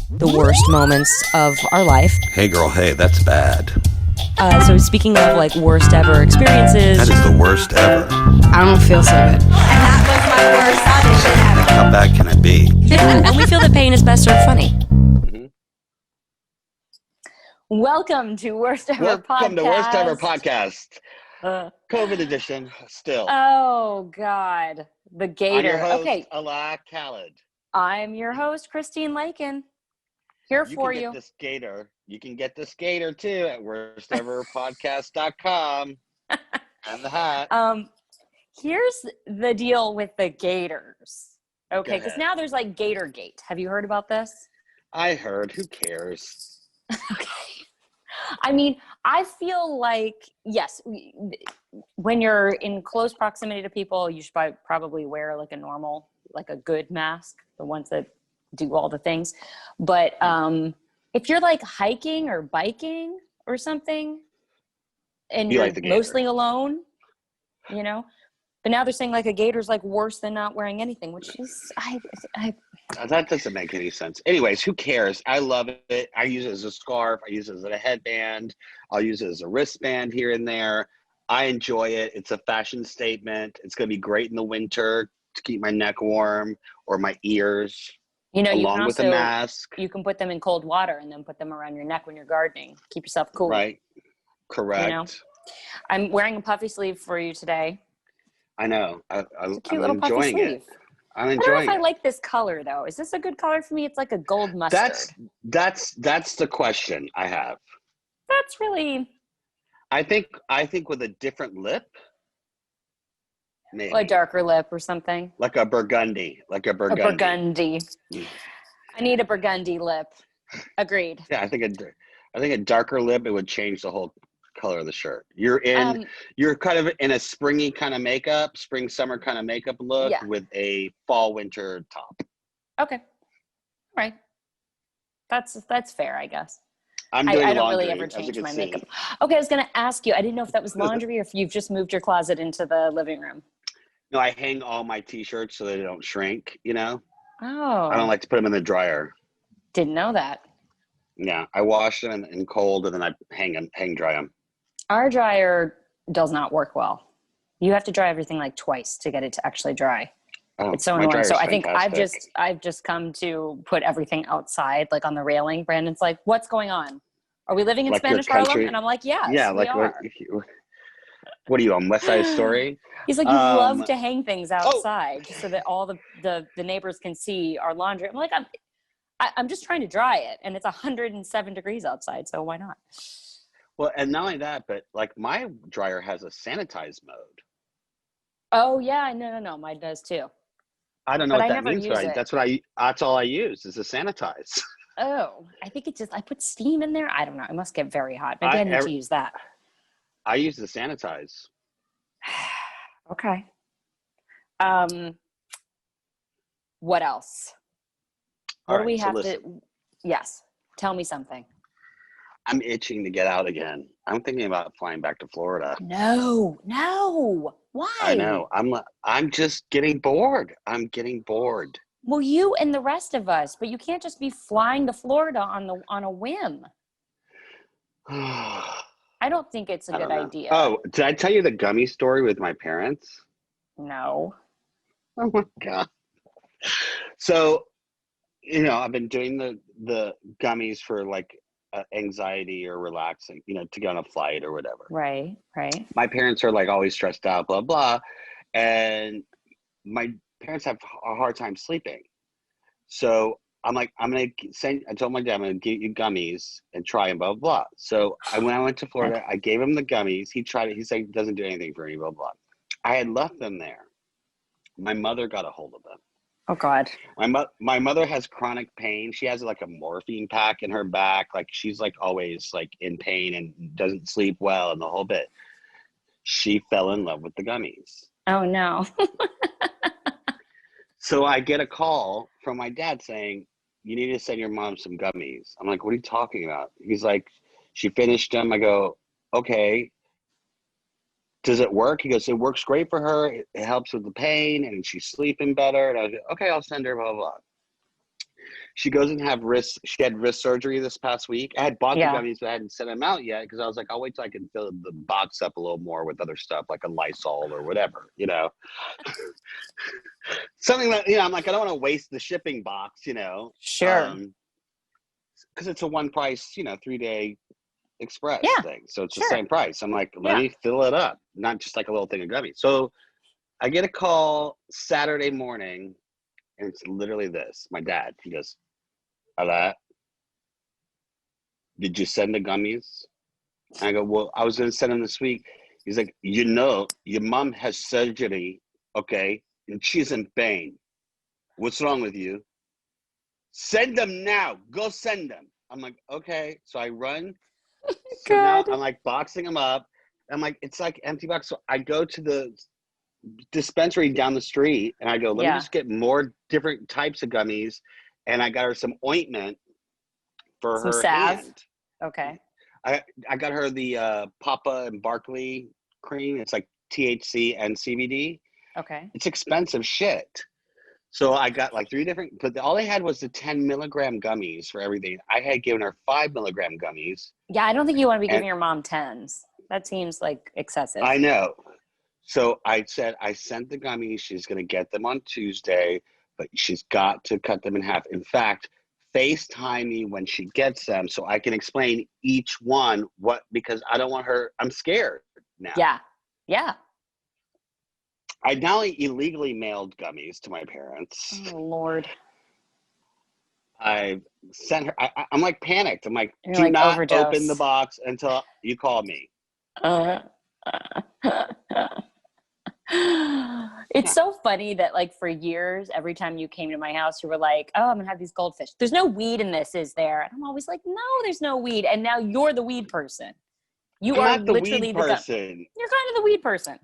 the worst moments of our life. Hey girl, hey, that's bad. So speaking of like worst ever experiences. That is the worst ever. I don't feel so good. And that was my worst audition ever. How bad can it be? And we feel that pain is best served funny. Mm-hmm. Welcome to Worst Ever Podcast. Welcome to Worst Ever Podcast. COVID edition, still. Oh, God. The Gator. I'm your host, Okay. Alaa Khaled. I'm your host, Christine Lakin. Here for you. You can get this Gator too at worsteverpodcast.com. And the hat. Here's the deal with the Gators. Okay, Go because ahead. now there's like Gatorgate. Have you heard about this? I heard. Who cares? Okay. I mean, I feel like, yes, when you're in close proximity to people, you should probably wear like a normal, like a good mask, the ones that do all the things. But if you're like hiking or biking or something, and you're like mostly alone, you know, but now they're saying like a Gator's like worse than not wearing anything, which is, That doesn't make any sense. Anyways, who cares? I love it. I use it as a scarf. I use it as a headband. I'll use it as a wristband here and there. I enjoy it. It's a fashion statement. It's going to be great in the winter to keep my neck warm or my ears. you know, along with a mask. You can put them in cold water and then put them around your neck when you're gardening. Keep yourself cool. Right. Correct. You know? I'm wearing a puffy sleeve for you today. I know. It's a cute I'm little puffy enjoying sleeve. it. I'm I don't know enjoying if I it. like this color though. Is this a good color for me? It's like a gold mustard. That's the question I have. That's really I think with a different lip, maybe a darker lip or something. like a burgundy. A burgundy. Mm. I need a burgundy lip. Agreed. Yeah, I think a darker lip, it would change the whole color of the shirt. You're kind of in a springy kind of makeup, spring summer kind of makeup look with a fall winter top. Okay. All right. That's fair, I guess. I'm doing I don't laundry, really ever as you change can my see. makeup. Okay, I was going to ask you. I didn't know if that was laundry or if you've just moved your closet into the living room. No, I hang all my t-shirts so they don't shrink, you know? Oh. I don't like to put them in the dryer. Didn't know that. Yeah, I wash them in cold and then I hang dry them. Our dryer does not work well. You have to dry everything like twice to get it to actually dry. Oh, it's so my annoying. dryer's So I think fantastic. I've just come to put everything outside, like on the railing. Brandon's like, "What's going on? Are we living in Like your Spanish Harlem?" country? And I'm like, "Yes, Yeah, we like are." what are you on West Side Story? He's like, "You love to hang things outside so that all the neighbors can see our laundry." I'm like, I'm just trying to dry it, and it's 107 degrees outside, so why not? Well, and not only that, but like my dryer has a sanitize mode. Oh yeah, no, mine does too. I don't know But what I that never means, use but it. that's all I use is a sanitize. Oh, I think I put steam in there. I don't know. It must get very hot. Maybe I need to use that. I use the sanitize. Okay. What else? What do we have to? Yes. Tell me something. I'm itching to get out again. I'm thinking about flying back to Florida. No. Why? I know. I'm just getting bored. I'm getting bored. Well, you and the rest of us, but you can't just be flying to Florida on a whim. I don't think it's a good idea. Oh, did I tell you the gummy story with my parents? No. Oh my God. So, you know, I've been doing the gummies for like anxiety or relaxing, you know, to go on a flight or whatever. Right. My parents are like always stressed out, blah, blah. And my parents have a hard time sleeping. So I'm like, I told my dad, I'm going to get you gummies and try them, blah, blah, blah. So when I went to Florida, I gave him the gummies. He tried it. He said, it doesn't do anything for me, blah, blah. I had left them there. My mother got a hold of them. Oh God. My mother has chronic pain. She has like a morphine pack in her back. Like she's like always like in pain and doesn't sleep well and the whole bit. She fell in love with the gummies. Oh no. So I get a call from my dad saying, you need to send your mom some gummies. I'm like, what are you talking about? He's like, she finished them. I go, okay. Does it work? He goes, it works great for her. It helps with the pain and she's sleeping better. And I was like, okay, I'll send her, blah, blah, blah. she goes and she had wrist surgery this past week. I had bought the Yeah. gummies, but I hadn't sent them out yet because I was like, I'll wait till I can fill the box up a little more with other stuff like a Lysol or whatever, you know. Something that, you know, I'm like, I don't want to waste the shipping box, you know. Sure. Because it's a one price, you know, 3-day express thing. So it's the same price. I'm like, let me fill it up, not just like a little thing of gummies. So I get a call Saturday morning, and it's literally this. My dad, he goes, Alaa, did you send the gummies? And I go, well, I was going to send them this week. He's like, you know, your mom has surgery, okay, and she's in pain. What's wrong with you? Send them now. Go send them. I'm like, okay. So I run. So now I'm like boxing them up. I'm like, it's like empty box. So I go to the dispensary down the street and I go, let me just get more different types of gummies. And I got her some ointment for Some her salve. hand. Okay. I got her the Papa and Barkley cream. It's like THC and CBD. Okay. It's expensive shit. So I got like 3 different, but all they had was the 10 milligram gummies for everything. I had given her 5 milligram gummies. Yeah, I don't think you want to be giving your mom 10s. That seems like excessive. I know. So I said, I sent the gummies. She's going to get them on Tuesday, but she's got to cut them in half. In fact, FaceTime me when she gets them so I can explain each one because I don't want her, I'm scared now. Yeah. Yeah. I not only illegally mailed gummies to my parents. Oh, Lord. I sent her, I'm like panicked. I'm like, You're do like not overdose. open the box until you call me. It's so funny that like for years, every time you came to my house, you were like, oh, I'm gonna have these goldfish. There's no weed in this, is there? And I'm always like, no, there's no weed. And now you're the weed person. You I'm are not the literally weed the person. You're kind of the weed person.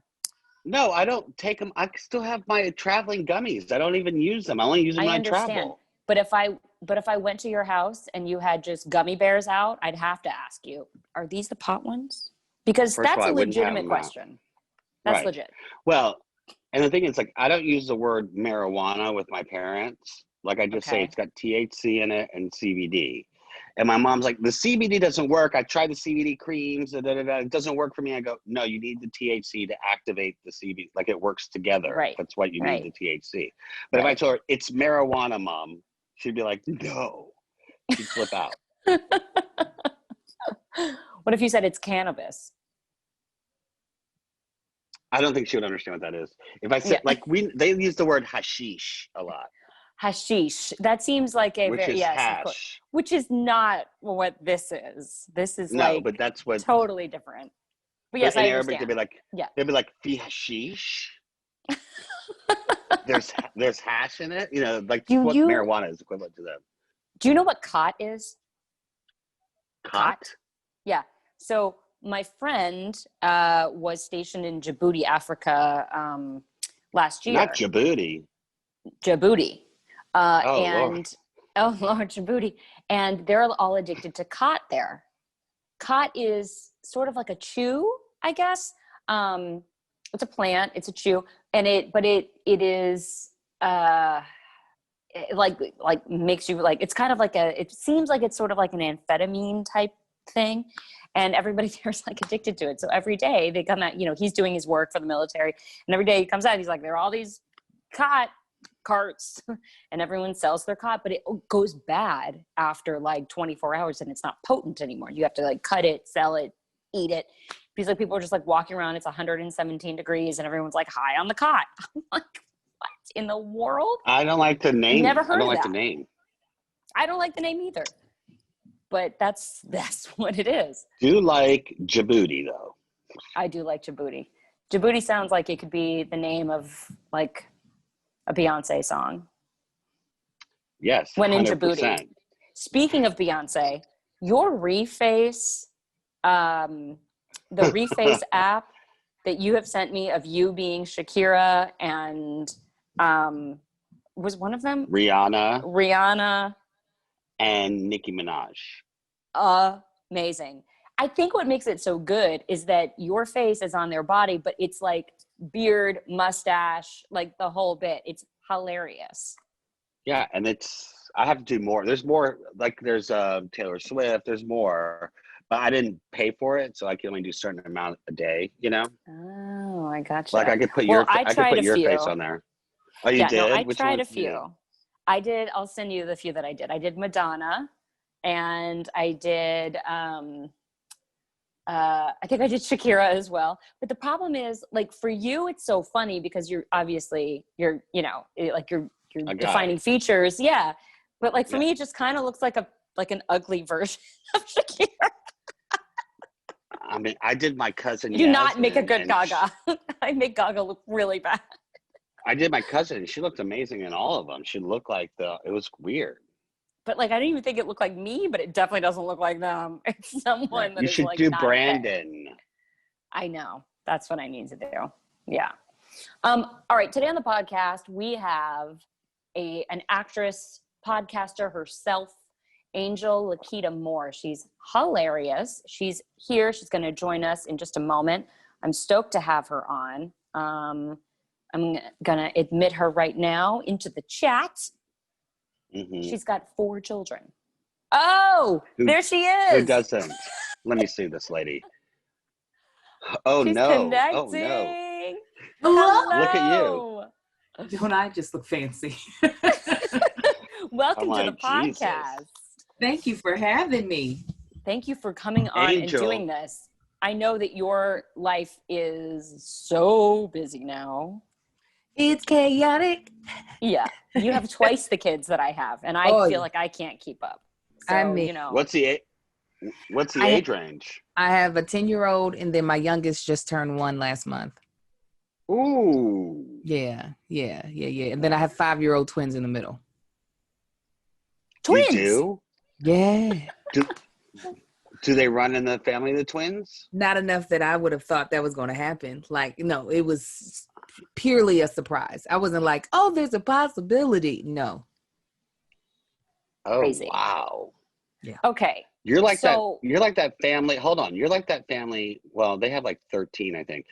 No, I don't take them. I still have my traveling gummies. I don't even use them. I only use them when I travel. But if I went to your house and you had just gummy bears out, I'd have to ask you, are these the pot ones? Because First of that's all, a I wouldn't have legitimate them out. question. That's Right. legit. Well, and the thing is, like, I don't use the word marijuana with my parents. Like, I just say it's got THC in it and CBD. And my mom's like, the CBD doesn't work. I tried the CBD creams. It doesn't work for me. I go, no, you need the THC to activate the CBD. Like, it works together. Right. That's what you need, the THC. But if I told her, it's marijuana, Mom, she'd be like, no. She'd flip out. What if you said it's cannabis? I don't think she would understand what that is. If I said, they use the word hashish a lot. Hashish. That seems like a which very, is yes, hash. of course. Which is not what this is. This is but that's what totally different. But yes, in I Arabic understand. they'd be like fi hashish. there's hash in it. You know, like what marijuana is equivalent to them. Do you know what khat is? Khat? Yeah. So my friend was stationed in Djibouti, Africa last year. Not Djibouti. Djibouti. Lord. Oh, Lord, Djibouti. And they're all addicted to khat there. Khat is sort of like a chew, I guess. It's a plant. It's a chew. And it is like makes you like, it's kind of like it seems like it's sort of like an amphetamine type thing. And everybody there's like addicted to it. So every day they come out, you know, he's doing his work for the military. And every day he comes out, he's like, there are all these khat carts and everyone sells their khat, but it goes bad after like 24 hours and it's not potent anymore. You have to like cut it, sell it, eat it. Because like people are just like walking around, it's 117 degrees and everyone's like high on the khat. I'm like, what in the world? I don't like the name. Never heard I don't of like that. the name. I don't like the name either. But that's what it is. Do you like Djibouti though? I do like Djibouti. Djibouti sounds like it could be the name of like a Beyonce song. Yes. When in 100%. Djibouti. Speaking of Beyonce, your Reface, the Reface app that you have sent me of you being Shakira and was one of them? Rihanna. And Nicki Minaj. Amazing. I think what makes it so good is that your face is on their body, but it's like beard, mustache, like the whole bit. It's hilarious. Yeah, and it's I have to do more. There's more, like there's Taylor Swift, there's more, but I didn't pay for it, so I can only do a certain amount a day, you know? Oh, I gotcha. Like I could put Well, I could put your face on there. Oh, you Yeah, did? no, I Which tried one? a few. I did. I'll send you the few that I did. I did Madonna, and I did. I think I did Shakira as well. But the problem is, like, for you, it's so funny because you're obviously you're A guy. defining features, yeah. But like for Yeah. me, it just kind of looks like an ugly version of Shakira. I mean, I did my cousin. You do not make a Yasmin, good and Gaga. I make Gaga look really bad. I did my cousin, and she looked amazing in all of them. She looked like it was weird. But like, I didn't even think it looked like me, but it definitely doesn't look like them. It's someone Right. that You is should like do not Brandon. okay. I know. That's what I need to do. Yeah. All right. Today on the podcast, we have an actress, podcaster herself, Angel Laketa Moore. She's hilarious. She's here. She's going to join us in just a moment. I'm stoked to have her on. I'm going to admit her right now into the chat. Mm-hmm. She's got 4 children. Oh, there she is. Who doesn't? Let me see this lady. Oh, She's no. connecting. Oh, no. Hello. Look at you. Don't I just look fancy? Welcome I'm to the like, Jesus. podcast. Thank you for having me. Thank you for coming on Angel. and doing this. I know that your life is so busy now. It's chaotic. Yeah. You have twice the kids that I have, and I Oh, feel yeah. like I can't keep up. So, I mean- you know. What's the I- age range? I have a 10-year-old, and then my youngest just turned 1 last month. Ooh. Yeah. And then I have 5-year-old twins in the middle. Twins. You do? Yeah. Do they run in the family, the twins? Not enough that I would have thought that was going to happen. Like, no, it was purely a surprise. I wasn't like, oh, there's a possibility. No. Oh, Crazy. wow. Okay. You're like So- that. You're like that family. Hold on. You're like that family. Well, they have like 13, I think.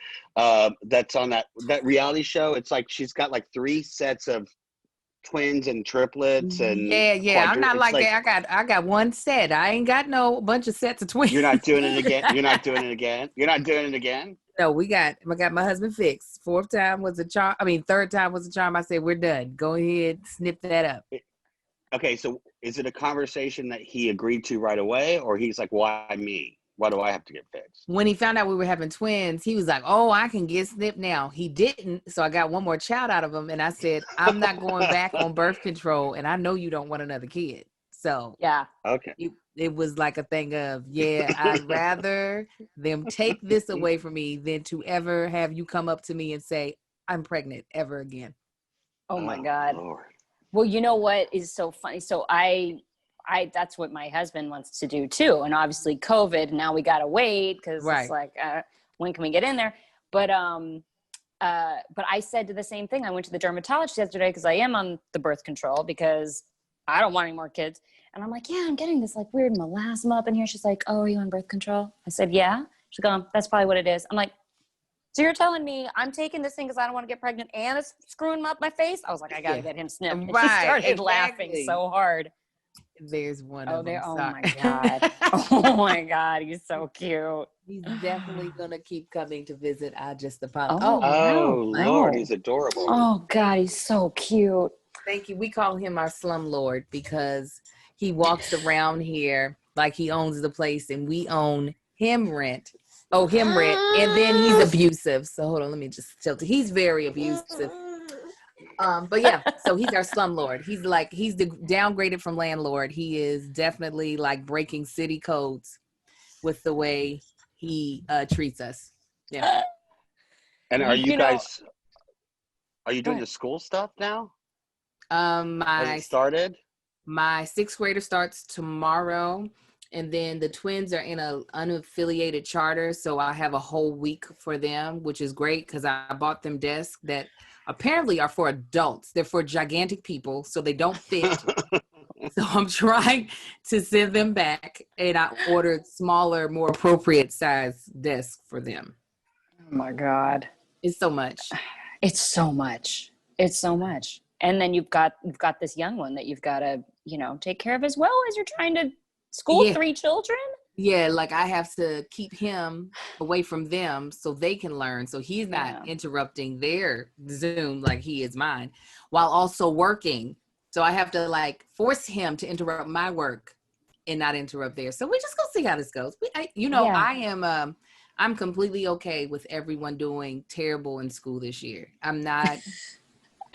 That's on that reality show. It's like she's got like 3 sets of twins and triplets and Yeah. I'm not it's like that. I got 1 set. I ain't got no bunch of sets of twins. You're not doing it again. You're not doing it again. You're not doing it again. No, I got my husband fixed. 4th time was a charm. I mean, 3rd time was a charm. I said, we're done. Go ahead, snip that up. Okay, so is it a conversation that he agreed to right away, or he's like, why me? Why do I have to get fixed? When he found out we were having twins, he was like, oh, I can get snipped now. He didn't. So I got 1 more child out of him. And I said, I'm not going back on birth control. And I know you don't want another kid. So Yeah. Okay. it was like a thing of, I'd rather them take this away from me than to ever have you come up to me and say, I'm pregnant ever again. Oh my God. Lord. Well, you know what is so funny? So I that's what my husband wants to do too. And obviously COVID, now we got to wait because Right. it's like, when can we get in there? But I said to the same thing. I went to the dermatologist yesterday because I am on the birth control because I don't want any more kids. And I'm like, yeah, I'm getting this like weird melasma up in here. She's like, oh, are you on birth control? I said, yeah. She's going, that's probably what it is. I'm like, so you're telling me I'm taking this thing because I don't want to get pregnant and it's screwing up my face? I was like, I got to get him snipped. And she Right, started laughing exactly. so hard. There's one Oh, of them. oh Sorry. my God. Oh my God. He's so cute. He's definitely going to keep coming to visit. I just apologize. Oh. Oh, Wow. Lord, Wow. he's adorable. Oh God, he's so cute. Thank you. We call him our Slum Lord because he walks around here like he owns the place and we own him rent. Oh, him rent. And then he's abusive. So hold on, let me just tilt it. He's very abusive. But yeah, so he's our slum lord. He's downgraded from landlord. He is definitely like breaking city codes with the way he treats us. Yeah. And are you You know- guys, are you doing ahead. the school stuff now? Has My it started? 6th grader starts tomorrow, and then the twins are in a unaffiliated charter, so I have a whole week for them, which is great because I bought them desks that apparently are for adults. They're for gigantic people, so they don't fit. So I'm trying to send them back, and I ordered smaller, more appropriate size desks for them. Oh my God. It's so much. It's so much. It's so much. And then you've got this young one that you've got to take care of as well as you're trying to school 3 children. Yeah, like I have to keep him away from them so they can learn. So he's not interrupting their Zoom like he is mine, while also working. So I have to like force him to interrupt my work and not interrupt theirs. So we just gonna see how this goes. I'm completely okay with everyone doing terrible in school this year. I'm not.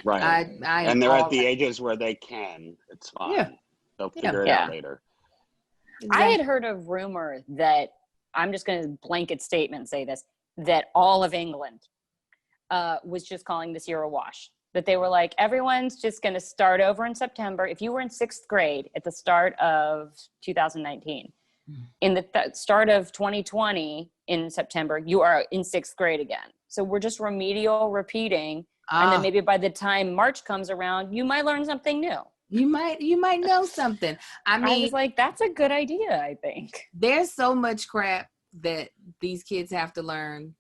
Right. I and they're at the ages where they can. It's fine. Yeah. They'll figure it out later. I had heard a rumor that, I'm just going to blanket statement say this, that all of England was just calling this year a wash. That they were like, everyone's just going to start over in September. If you were in 6th grade at the start of 2019, in the start of 2020 in September, you are in 6th grade again. So we're just remedial repeating. And then maybe by the time March comes around, you might learn something new. You might know something. I mean, I was like, that's a good idea, I think. There's so much crap that these kids have to learn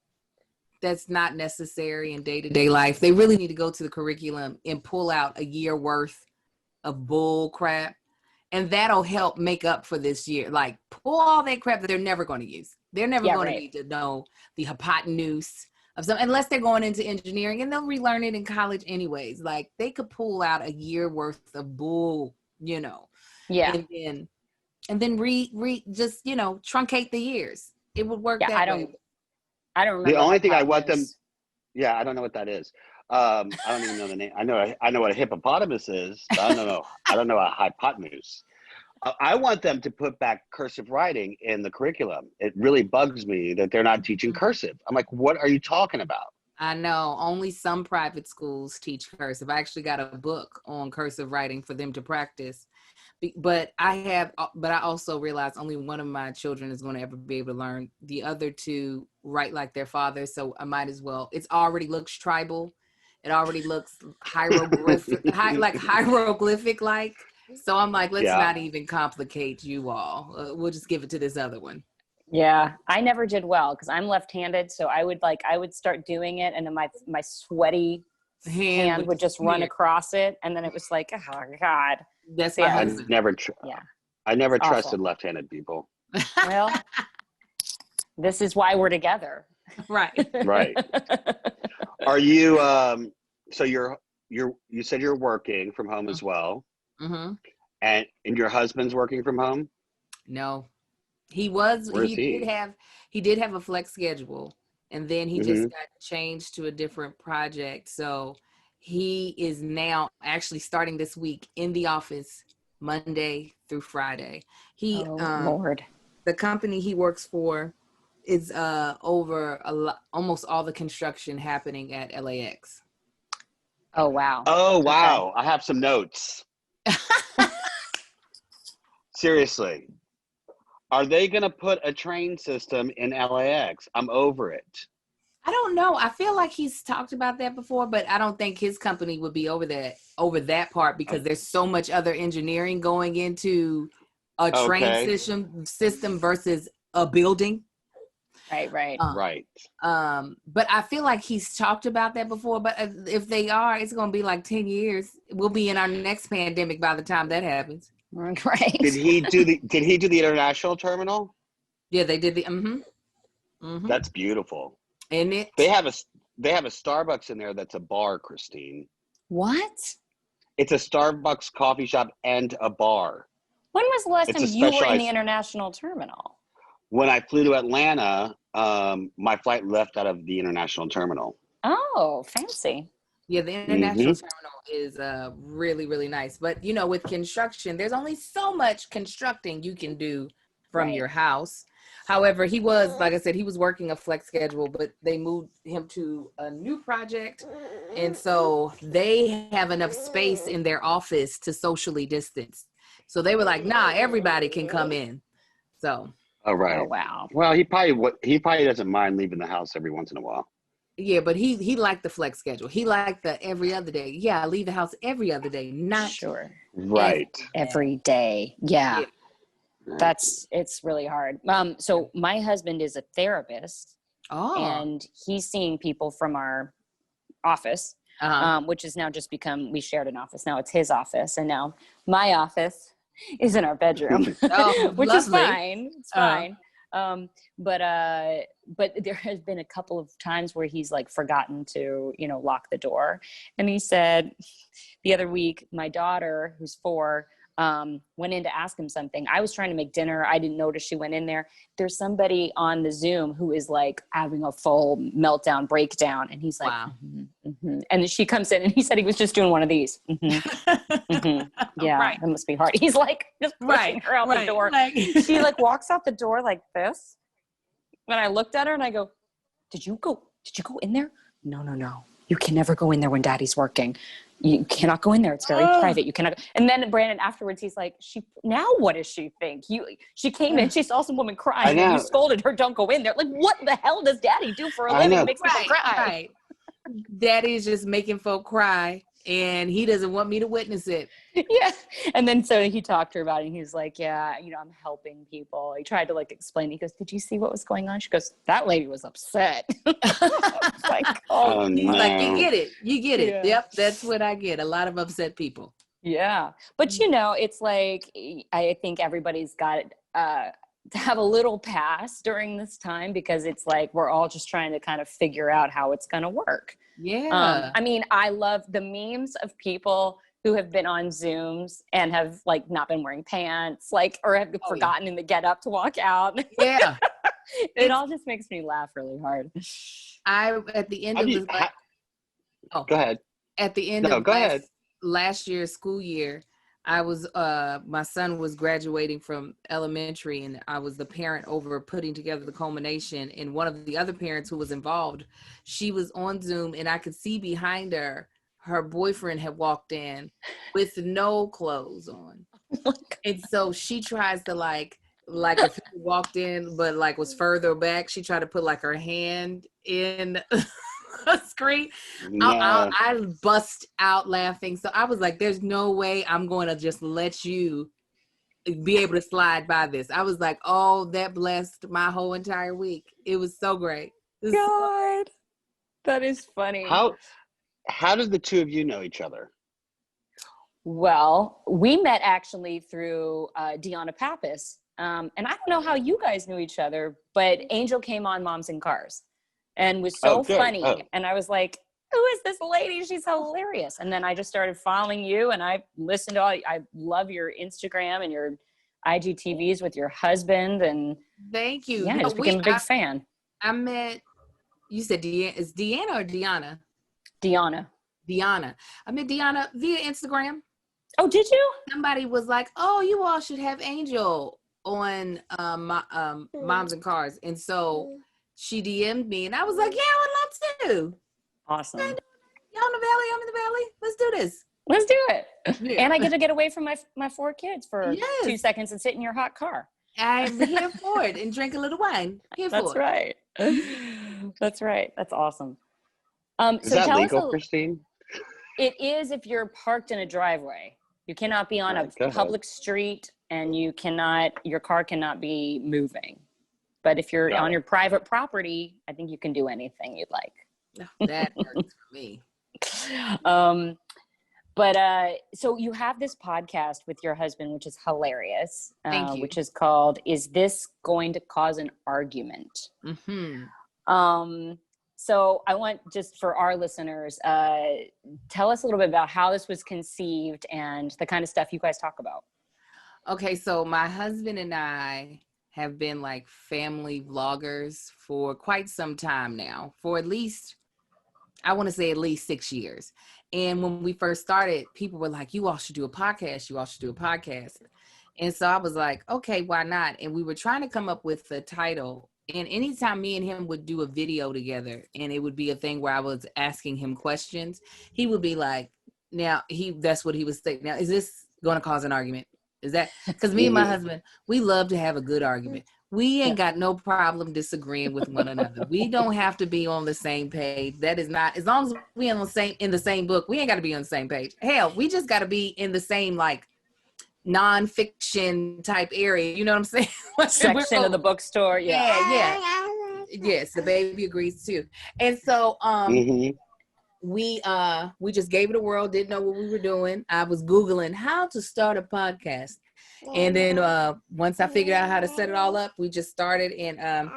that's not necessary in day-to-day life. They really need to go to the curriculum and pull out a year worth of bull crap. And that'll help make up for this year. Like, pull all that crap that they're never going to use. They're never going to need to know the hypotenuse of some, unless they're going into engineering, and they'll relearn it in college anyways. Like, they could pull out a year worth of bull, Yeah. And then just, truncate the years. It would work that way. I don't remember. The only thing I want them, I don't know what that is. I don't even know the name. I know what a hippopotamus is, but I don't know a hypotenuse. I want them to put back cursive writing in the curriculum. It really bugs me that they're not teaching cursive. I'm like, what are you talking about? I know only some private schools teach cursive. I actually got a book on cursive writing for them to practice. But I also realized only one of my children is going to ever be able to learn. The other two write like their father. So I might as well. It already looks tribal. It already looks hieroglyphic-like. So I'm like, let's not even complicate you all. We'll just give it to this other one. Yeah, I never did well because I'm left-handed. So I would start doing it, and then my sweaty hand would just run across it, and then it was like, oh God. That's I never trusted left-handed people. Well, this is why we're together. Right. Right. Are you? So you said you're working from home as well. Mm-hmm. And your husband's working from home? No, he was. Where is He did have a flex schedule, and then he just got changed to a different project. So he is now actually starting this week in the office Monday through Friday. Lord. The company he works for is over almost all the construction happening at LAX. Oh wow. Oh wow. Okay. I have some notes. Seriously, are they going to put a train system in LAX? I'm over it. I don't know. I feel like he's talked about that before, but I don't think his company would be over that part because there's so much other engineering going into a train system versus a building. Right. Right. But I feel like he's talked about that before, but if they are, it's going to be like 10 years. We'll be in our next pandemic by the time that happens. Right. Did he do the international terminal? Yeah, they did the That's beautiful. And they have a Starbucks in there that's a bar, Christine. What? It's a Starbucks coffee shop and a bar. When was the last time you were in the international terminal? When I flew to Atlanta, my flight left out of the international terminal. Oh, fancy. Yeah, the international terminal is really, really nice. But, with construction, there's only so much constructing you can do from your house. However, he was, like I said, he was working a flex schedule, but they moved him to a new project. And so they have enough space in their office to socially distance. So they were like, nah, everybody can come in. So. Oh, right. Oh, wow. Well, he probably doesn't mind leaving the house every once in a while. Yeah, but he liked the flex schedule. He liked the every other day. Yeah, I leave the house every other day, not right every day. Yeah. It's really hard. So my husband is a therapist, and he's seeing people from our office. which has now just become, we shared an office. Now it's his office. And now my office is in our bedroom, which is fine. It's fine. But there has been a couple of times where he's like forgotten to, lock the door. And he said the other week, my daughter, who's 4, went in to ask him something. I was trying to make dinner. I didn't notice she went in there. There's somebody on the Zoom who is like having a full meltdown, breakdown. And he's like, wow. And then she comes in and he said he was just doing one of these. Yeah, Right. that must be hard. He's like just pushing her out the door. She like walks out the door like this. And I looked at her and I go, did you go in there? No. You can never go in there when daddy's working. You cannot go in there. It's very private. You cannot. And then Brandon afterwards, he's like, now what does she think? She came in, she saw some woman crying and you scolded her, don't go in there. Like, what the hell does daddy do for a living? It makes people cry. Right. Daddy's just making folk cry and he doesn't want me to witness it. Yeah. And then so he talked to her about it and he's like, yeah, I'm helping people. He tried to like explain. He goes, did you see what was going on? She goes, that lady was upset. Like, he's like, you get it. Yeah. Yep. That's what I get. A lot of upset people. Yeah. But it's like, I think everybody's got to have a little pass during this time because it's like, we're all just trying to kind of figure out how it's going to work. Yeah. I love the memes of people who have been on Zooms and have like not been wearing pants, like, or have forgotten in the get up to walk out. Yeah. It all just makes me laugh really hard. At the end of this, go ahead. At the end of last year's school year, I was my son was graduating from elementary and I was the parent over putting together the culmination, and one of the other parents who was involved, she was on Zoom and I could see behind her boyfriend had walked in with no clothes on. And so she tries to like if he walked in but like was further back, she tried to put like her hand in a screen. No. I bust out laughing. So I was like, there's no way I'm going to just let you be able to slide by this. I was like, oh, that blessed my whole entire week. It was so great. God, that is funny. How did the two of you know each other? Well, we met actually through Deanna Pappas. And I don't know how you guys knew each other, but Angel came on Moms in Cars and was so funny. And I was like, who is this lady? She's hilarious. And then I just started following you and I listened to I love your Instagram and your IGTVs with your husband. And thank you. Yeah, I just became a big fan. I met, you said is Deanna or Deanna? Deanna. I met Deanna via Instagram. Oh, did you? Somebody was like, oh, you all should have Angel on Moms in Cars. And so she DM'd me and I was like, yeah, I would love to. Awesome. Y'all in the valley, I'm in the valley. Let's do this. Let's do it. Yeah. And I get to get away from my 4 kids for 2 seconds and sit in your hot car. I'm here for it and drink a little wine. That's right. That's right. That's awesome. Is that legal, Christine? It is if you're parked in a driveway. You cannot be on a public street and your car cannot be moving. But if you're on your private property, I think you can do anything you'd like. That works for me. So you have this podcast with your husband, which is hilarious. Thank you. Which is called, Is This Going to Cause an Argument? Mm-hmm. So I want, just for our listeners, tell us a little bit about how this was conceived and the kind of stuff you guys talk about. Okay, so my husband and I have been like family vloggers for quite some time now, for at least 6 years. And when we first started, people were like, you all should do a podcast. You all should do a podcast. And so I was like, okay, why not? And we were trying to come up with the title. And anytime me and him would do a video together and it would be a thing where I was asking him questions, he would be like, that's what he was saying. Now, is this going to cause an argument? Is that, because me and my husband, we love to have a good argument. We ain't got no problem disagreeing with one another. We don't have to be on the same page. That is not, as long as we in the same book, we ain't got to be on the same page. Hell, we just got to be in the same like nonfiction type area. You know what I'm saying? Section of the bookstore. Yeah. Yes, the baby agrees too. And so we just gave it a whirl, didn't know what we were doing. I was Googling how to start a podcast. And then once I figured out how to set it all up, we just started. And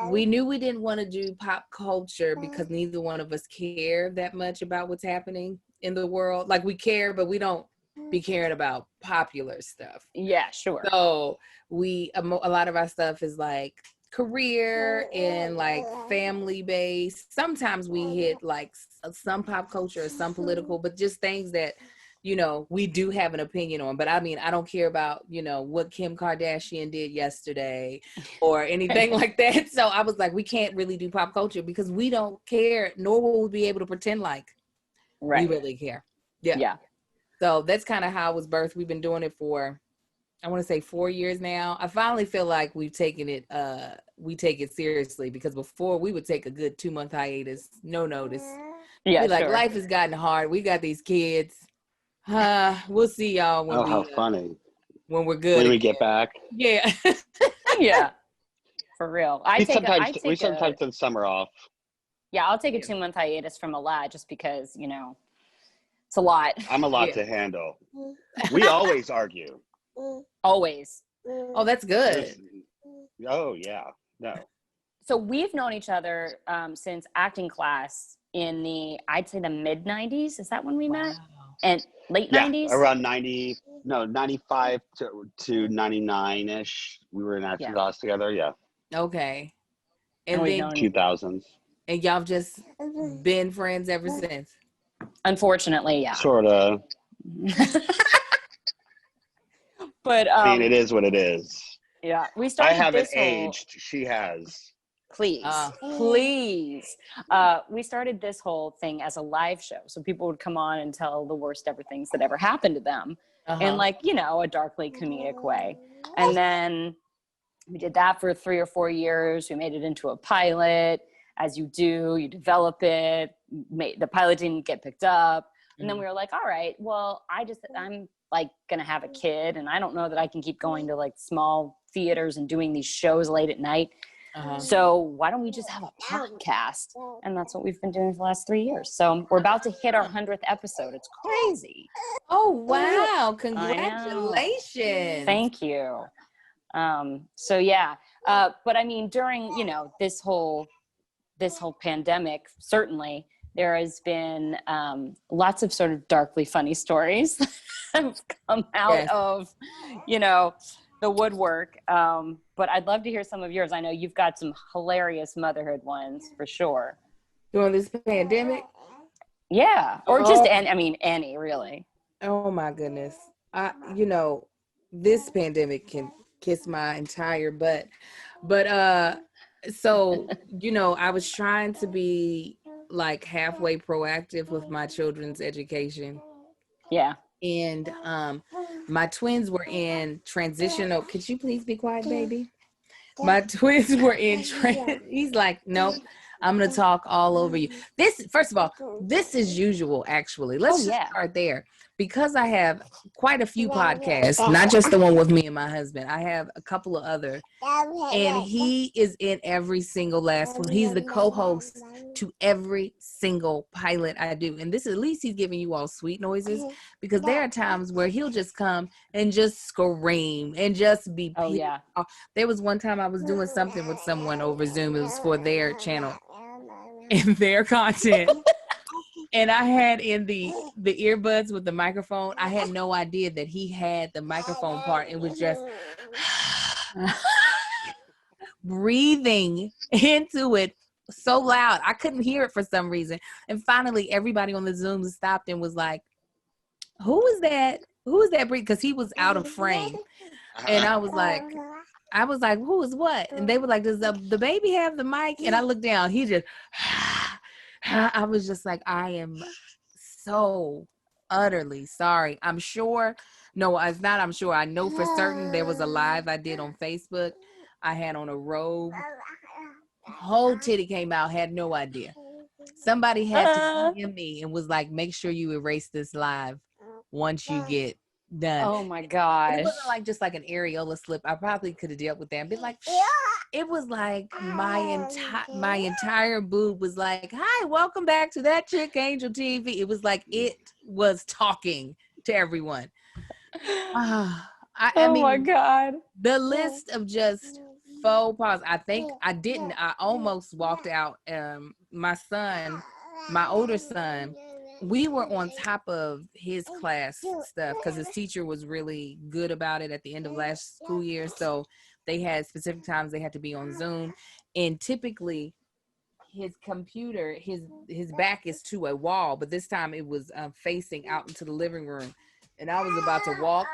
we knew we didn't want to do pop culture because neither one of us care that much about what's happening in the world. Like, we care, but we don't be caring about popular stuff. Yeah, sure. So a lot of our stuff is like career and like family based. Sometimes we hit like some pop culture or some political, but just things that, you know, we do have an opinion on. But I mean, I don't care about, you know, what Kim Kardashian did yesterday or anything like that. So I was like, we can't really do pop culture because we don't care, nor will we be able to pretend like we really care. Yeah. So that's kind of how it was birthed. We've been doing it for, I want to say 4 years now. I finally feel like we've taken it, we take it seriously, because before we would take a good 2-month hiatus, no notice. Yeah, like, life has gotten hard. We got these kids. We'll see y'all when how funny. When we're good. When we get back. Yeah. Yeah. For real. We sometimes take the summer off. Yeah, I'll take a 2-month hiatus from Alaa just because, you know, it's a lot. I'm a lot to handle. We always argue. Always. Oh, that's good. Oh, yeah. No. So we've known each other since acting class in I'd say the mid 90s. Is that when we met? And late 90s? Around 95 to 99-ish. We were in acting class together. Yeah. Okay. And then 2000s. And y'all just been friends ever since? Unfortunately, yeah. Sort of. But I mean, it is what it is. Yeah, we started. I haven't aged. She has. Please. We started this whole thing as a live show, so people would come on and tell the worst ever things that ever happened to them, in like, you know, a darkly comedic way. And then we did that for 3 or 4 years. We made it into a pilot. As you do, you develop it. The pilot didn't get picked up, and then we were like, all right, well, I'm like gonna have a kid, and I don't know that I can keep going to like small theaters and doing these shows late at night. So why don't we just have a podcast? And that's what we've been doing for the last 3 years. So we're about to hit our 100th episode. It's crazy. Oh, wow. Congratulations. Thank you. So yeah. But I mean, during, you know, this whole pandemic, certainly there has been lots of sort of darkly funny stories that have come out of, you know, the woodwork. But I'd love to hear some of yours. I know you've got some hilarious motherhood ones for sure. During this pandemic? Yeah. Or just, any, really. Oh my goodness. You know, this pandemic can kiss my entire butt. But, so, you know, I was trying to be like halfway proactive with my children's education. Yeah. And my twins were in transitional. Could you please be quiet, baby? My twins were in he's like, nope, I'm gonna talk all over you. This, first of all, this is usual, actually. Let's just start there. Because I have quite a few podcasts, not just the one with me and my husband. I have a couple of other, and he is in every single last one. He's the co-host to every single pilot I do. And this, at least he's giving you all sweet noises, because there are times where he'll just come and just scream and just be pissed. There was one time I was doing something with someone over Zoom. It was for their channel and their content. And I had in the earbuds with the microphone, I had no idea that he had the microphone part. It was just breathing into it so loud. I couldn't hear it for some reason. And finally, everybody on the Zoom stopped and was like, who is that? Who is that breathing? Because he was out of frame. And I was like, who is what? And they were like, does the baby have the mic? And I looked down. He just... I was just like, I am so utterly sorry. I'm sure. No, it's not. I'm sure. I know for certain there was a live I did on Facebook. I had on a robe. Whole titty came out. Had no idea. Somebody had to DM me and was like, make sure you erase this live once you get done. Oh my gosh. It wasn't like just like an areola slip. I probably could have dealt with that and been like, it was like my entire boob was like, "Hi, welcome back to That Chick Angel TV." It was like it was talking to everyone. I mean, my God. the list of just faux pas. I think I didn't. I almost walked out. My son, my older son, we were on top of his class stuff because his teacher was really good about it at the end of last school year. So they had specific times they had to be on Zoom, and typically his computer, his back is to a wall, but this time it was facing out into the living room, and I was about to walk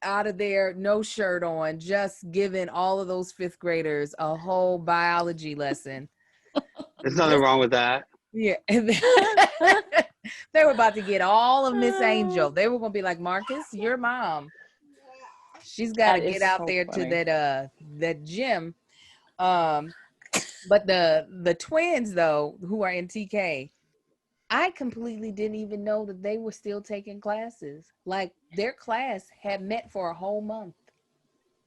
out of there, no shirt on, just giving all of those fifth graders a whole biology lesson. There's nothing wrong with that. Yeah. And they were about to get all of Miss Angel. They were going to be like, Marcus, your mom. She's got to get out so there funny. To that gym. But the twins, though, who are in TK, I completely didn't even know that they were still taking classes. Like, their class had met for a whole month.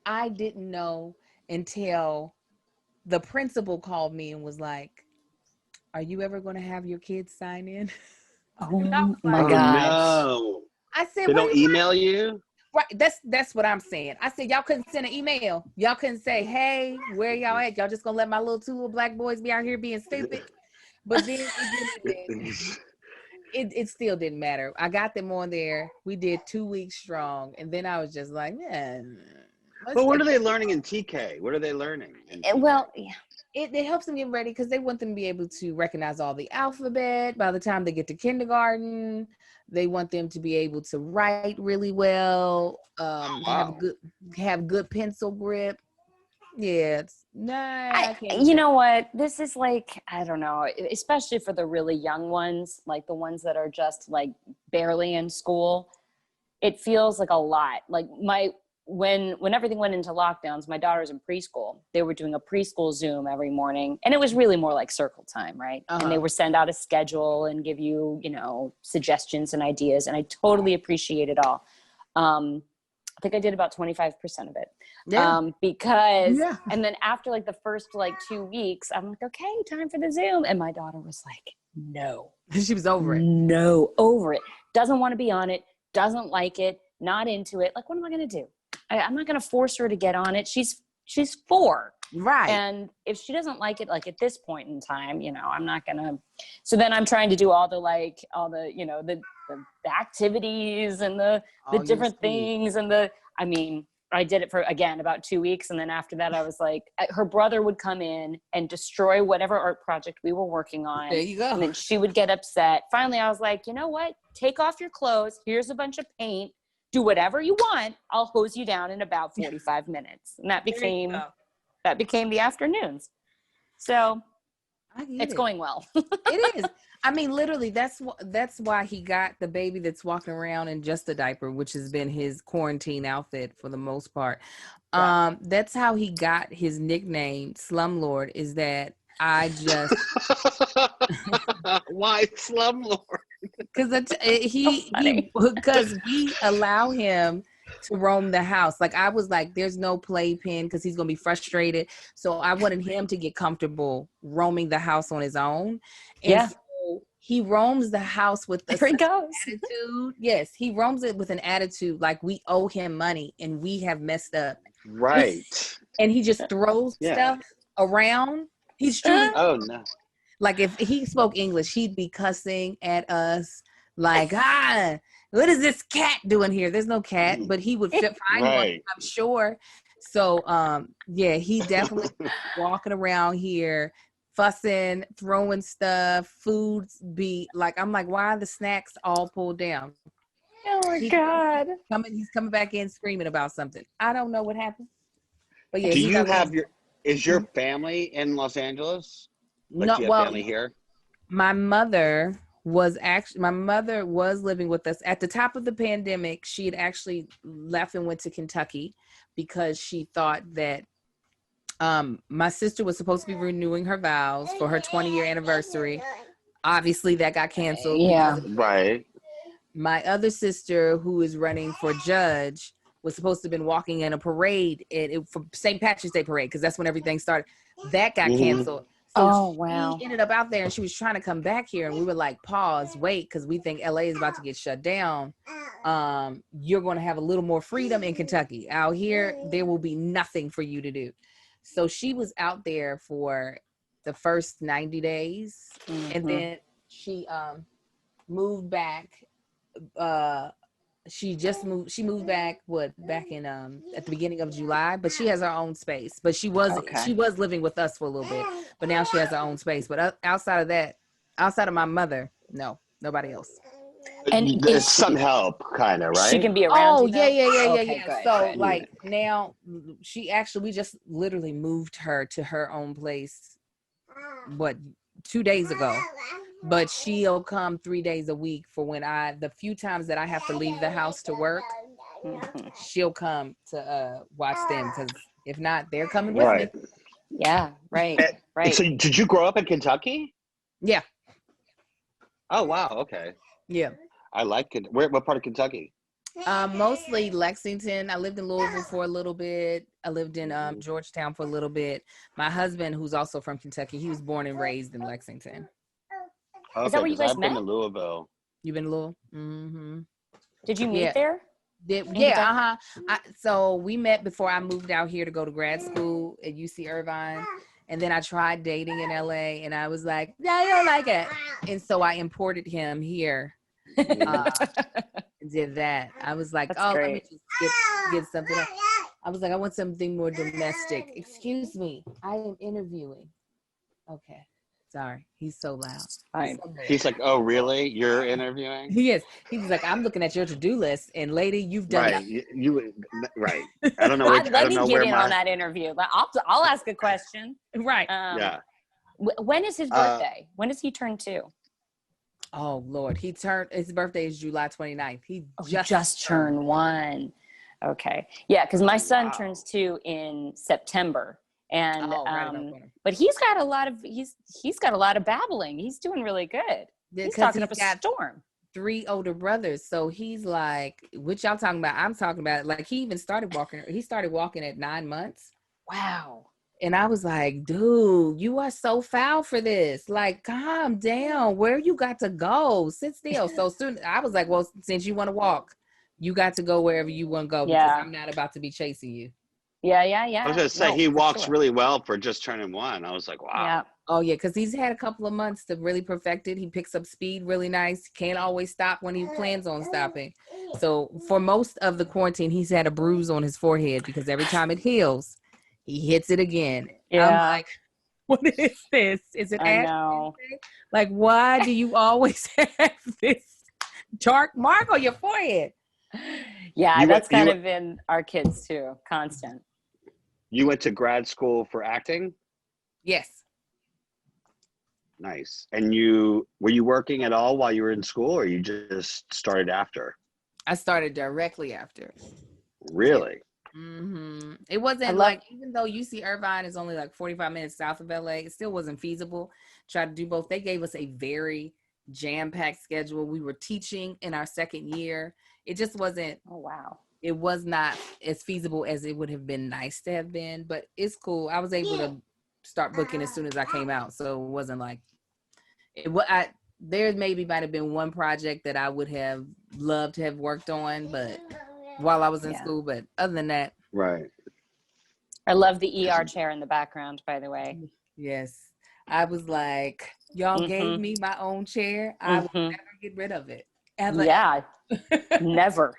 I didn't know until the principal called me and was like, "Are you ever going to have your kids sign in?" Oh my gosh. No. I said, they don't email you? Right. That's what I'm saying. I said, y'all couldn't send an email. Y'all couldn't say, "Hey, where y'all at? Y'all just going to let my two little black boys be out here being stupid?" But then it still didn't matter. I got them on there. We did 2 weeks strong. And then I was just like, man. But what are they learning in TK? What are they learning? Well, yeah. It helps them get ready because they want them to be able to recognize all the alphabet by the time they get to kindergarten. They want them to be able to write really well, have good pencil grip. Yeah, you know what? This is like, I don't know, especially for the really young ones, like the ones that are just like barely in school. It feels like a lot. Like when everything went into lockdowns, my daughter's in preschool. They were doing a preschool Zoom every morning, and it was really more like circle time, right? Uh-huh. And they would send out a schedule and give you, suggestions and ideas, and I totally appreciate it all. I think I did about 25% of it. Yeah. And then after like the first 2 weeks, I'm like, okay, time for the Zoom. And my daughter was like, no. She was over it. No, over it. Doesn't want to be on it. Doesn't like it. Not into it. Like, what am I going to do? I'm not going to force her to get on it. She's 4. Right. And if she doesn't like it, like at this point in time, I'm not going to. So then I'm trying to do all the the activities and the different things. And I did it for, again, about 2 weeks. And then after that, I was like, her brother would come in and destroy whatever art project we were working on. There you go. And then she would get upset. Finally, I was like, you know what? Take off your clothes. Here's a bunch of paint. Do whatever you want. I'll hose you down in about 45 minutes. And that became the afternoons. So it's going well. It is. I mean, literally, that's why he got the baby that's walking around in just a diaper, which has been his quarantine outfit for the most part. Yeah. That's how he got his nickname, Slum Lord, is that I just... Why Slum Lord? Because we allow him to roam the house. Like, I was like, there's no playpen because he's gonna be frustrated. So I wanted him to get comfortable roaming the house on his own. And so he roams the house with an attitude. Yes, he roams it with an attitude like we owe him money and we have messed up. Right. And he just throws stuff around. He's true. Oh no. Like, if he spoke English, he'd be cussing at us like, what is this cat doing here? There's no cat, but he would find one, I'm sure. So, he definitely walking around here, fussing, throwing stuff, foods be like, I'm like, why are the snacks all pulled down? Oh my God. He's coming back in screaming about something. I don't know what happened. But yeah. Do you have is your family in Los Angeles? Like, do you have family here? My mother was living with us at the top of the pandemic. She had actually left and went to Kentucky because she thought that my sister was supposed to be renewing her vows for her 20-year anniversary. Obviously, that got canceled. Yeah, right. My other sister, who is running for judge, was supposed to have been walking in a parade for St. Patrick's Day parade, because that's when everything started. That got canceled. So she ended up out there, and she was trying to come back here, and we were like, pause, wait, because we think LA is about to get shut down. You're going to have a little more freedom in Kentucky. Out here, there will be nothing for you to do. So she was out there for the first 90 days, and then she moved back. She moved back back in at the beginning of July, but she has her own space. But she was living with us for a little bit, but now she has her own space. But outside of that, outside of my mother, no, nobody else. And there's some help, kind of, right? She can be around. Yeah. Good, so good. like now, we just literally moved her to her own place. 2 days ago? But she'll come 3 days a week for the few times that I have to leave the house to work. She'll come to watch them, because if not, they're coming with me. Yeah, right. So did you grow up in Kentucky? Yeah. Oh, wow. Okay. Yeah. I like it. What part of Kentucky? Mostly Lexington. I lived in Louisville for a little bit. I lived in Georgetown for a little bit. My husband, who's also from Kentucky, he was born and raised in Lexington. Okay, is that where you guys I've met? been to Louisville. You been to Louisville? Mm-hmm. Did you meet there? So we met before I moved out here to go to grad school at UC Irvine. And then I tried dating in LA, and I was like, yeah, I don't like it. And so I imported him here. Did that. I was like, let me just get something else. I was like, I want something more domestic. Excuse me, I am interviewing. Okay. Sorry, he's so loud. Fine. He's like, oh, really? You're interviewing? He is. He was like, I'm looking at your to-do list, and lady, you've done it. You right. I don't know. Let me get in on that interview. I'll ask a question. Right. Yeah. When is his birthday? When does he turn 2? Oh Lord, his birthday is July 29th. He just turned 1. Okay. Yeah, because my son turns 2 in September. And but he's got a lot of babbling. He's doing really good. He's talking up a storm. 3 older brothers, so he's like, what y'all talking about? I'm talking about, like, he even started walking. He started walking at 9 months. Wow. And I was like, dude, you are so foul for this. Like, calm down. Where you got to go? Sit still. So soon I was like, well, since you want to walk, you got to go wherever you want to go, because I'm not about to be chasing you. Yeah. I was going to say, he walks really well for just turning 1. I was like, wow. Yeah. Oh, yeah, because he's had a couple of months to really perfect it. He picks up speed really nice. Can't always stop when he plans on stopping. So for most of the quarantine, he's had a bruise on his forehead, because every time it heals, he hits it again. Yeah. I'm like, what is this? Is it I know. Like, why do you always have this dark mark on your forehead? Yeah, that's kind of been our kids too. Constant. You went to grad school for acting? Yes. Nice. And were you working at all while you were in school, or you just started after? I started directly after. Really? Mm-hmm. It wasn't even though UC Irvine is only like 45 minutes south of LA, it still wasn't feasible. Try to do both. They gave us a very jam-packed schedule. We were teaching in our second year. It just wasn't. Oh, wow. It was not as feasible as it would have been nice to have been, but it's cool. I was able to start booking as soon as I came out. So it wasn't like there might have been one project that I would have loved to have worked on, but while I was in school, but other than that. Right. I love the ER chair in the background, by the way. Yes. I was like, y'all gave me my own chair. I will never get rid of it. Ever. Yeah. Never.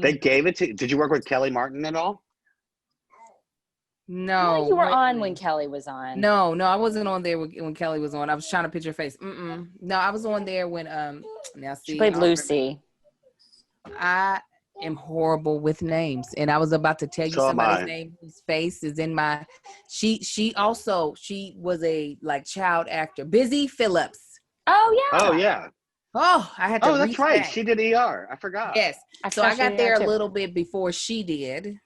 They gave it to. Did you work with Kelly Martin at all? No. You were on when Kelly was on. No, I wasn't on there when Kelly was on. I was trying to picture her face. No, I was on there when now see, she played Lucy. I am horrible with names, and I was about to tell you somebody's name whose face is in my. She was a child actor. Busy Phillips. Oh yeah. Oh yeah. Oh, I had to. Oh, that's right. She did ER. I forgot. Yes. So I got there a little bit before she did,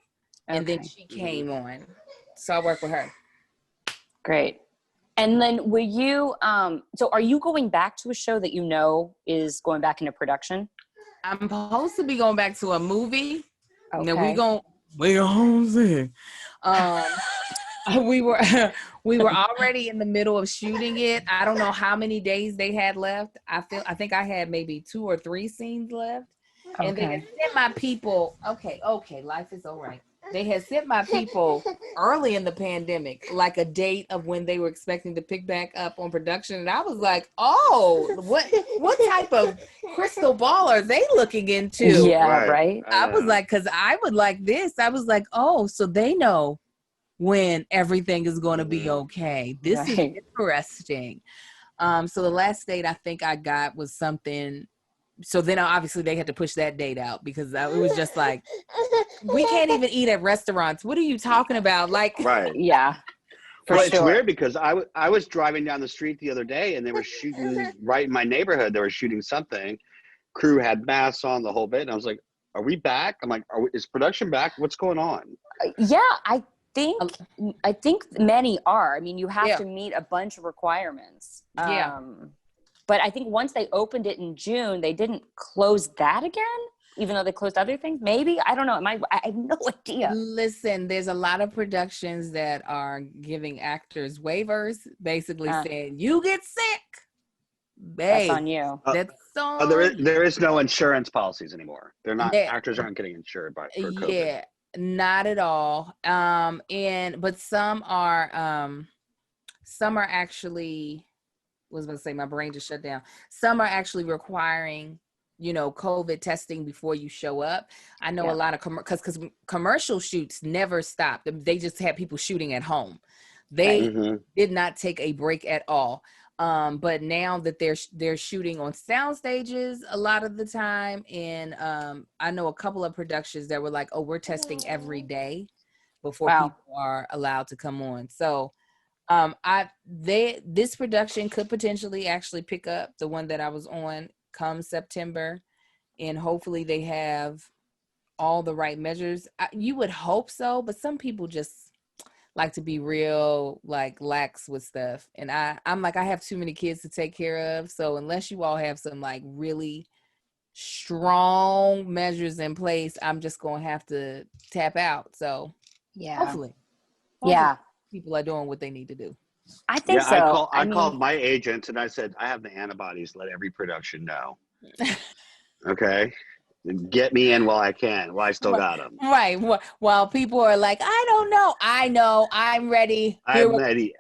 and then she came on. So I worked with her. Great. And then were you? So are you going back to a show that is going back into production? I'm supposed to be going back to a movie. Now Okay. we gonna see. We were already in the middle of shooting it. I don't know how many days they had left. I think I had maybe 2 or 3 scenes left. And they had Okay. sent my people, okay, life is all right. They had sent my people early in the pandemic, like a date of when they were expecting to pick back up on production. And I was like, oh, what type of crystal ball are they looking into? Yeah, right. I was like, because I would like this. I was like, oh, so they know when everything is going to be okay. This is interesting. So the last date I think I got was something. So then obviously they had to push that date out because it was just like, we can't even eat at restaurants. What are you talking about? Like, Right. Yeah. For Well, sure. it's weird because I was driving down the street the other day and they were shooting right in my neighborhood. They were shooting something. Crew had masks on, the whole bit. And I was like, are we back? I'm like, is production back? What's going on? Yeah, I think many are. I mean, you have Yeah. to meet a bunch of requirements. Yeah. But I think once they opened it in June, they didn't close that again, even though they closed other things. Maybe, I don't know. I have no idea. Listen, there's a lot of productions that are giving actors waivers, basically saying, you get sick, babe. That's on you. That's on There is no insurance policies anymore. They're not, Yeah. actors aren't getting insured for COVID. Yeah, not at all. But some are actually, was going to say, my brain just shut down. Some are actually requiring, COVID testing before you show up. I know a lot of because commercial shoots never stop. They just had people shooting at home. They did not take a break at all. But now that they're shooting on sound stages a lot of the time, and I know a couple of productions that were like, oh, we're testing every day before people are allowed to come on. So this production could potentially actually pick up, the one that I was on, come September, and hopefully they have all the right measures. You would hope so, but some people just like to be real, like, lax with stuff. And I'm like, I have too many kids to take care of. So unless you all have some like really strong measures in place, I'm just going to have to tap out. So hopefully people are doing what they need to do. I think so. I called my agent and I said, I have the antibodies. Let every production know. Okay. Get me in while I can, while I still got them. Right. While people are like, I don't know. I know. I'm ready. I'm ready.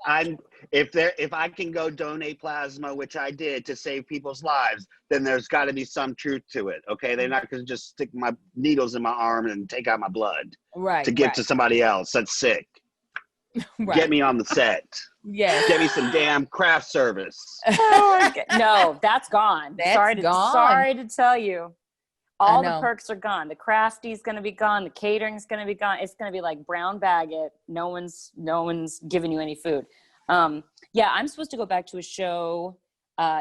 If I can go donate plasma, which I did, to save people's lives, then there's got to be some truth to it. Okay. They're not going to just stick my needles in my arm and take out my blood to give to somebody else that's sick. Right. Get me on the set. Yes. Get me some damn craft service. No, that's gone. Sorry to tell you. All the perks are gone. The crafty's going to be gone. The catering's going to be gone. It's going to be like brown bag it. No one's giving you any food. Yeah, I'm supposed to go back to a show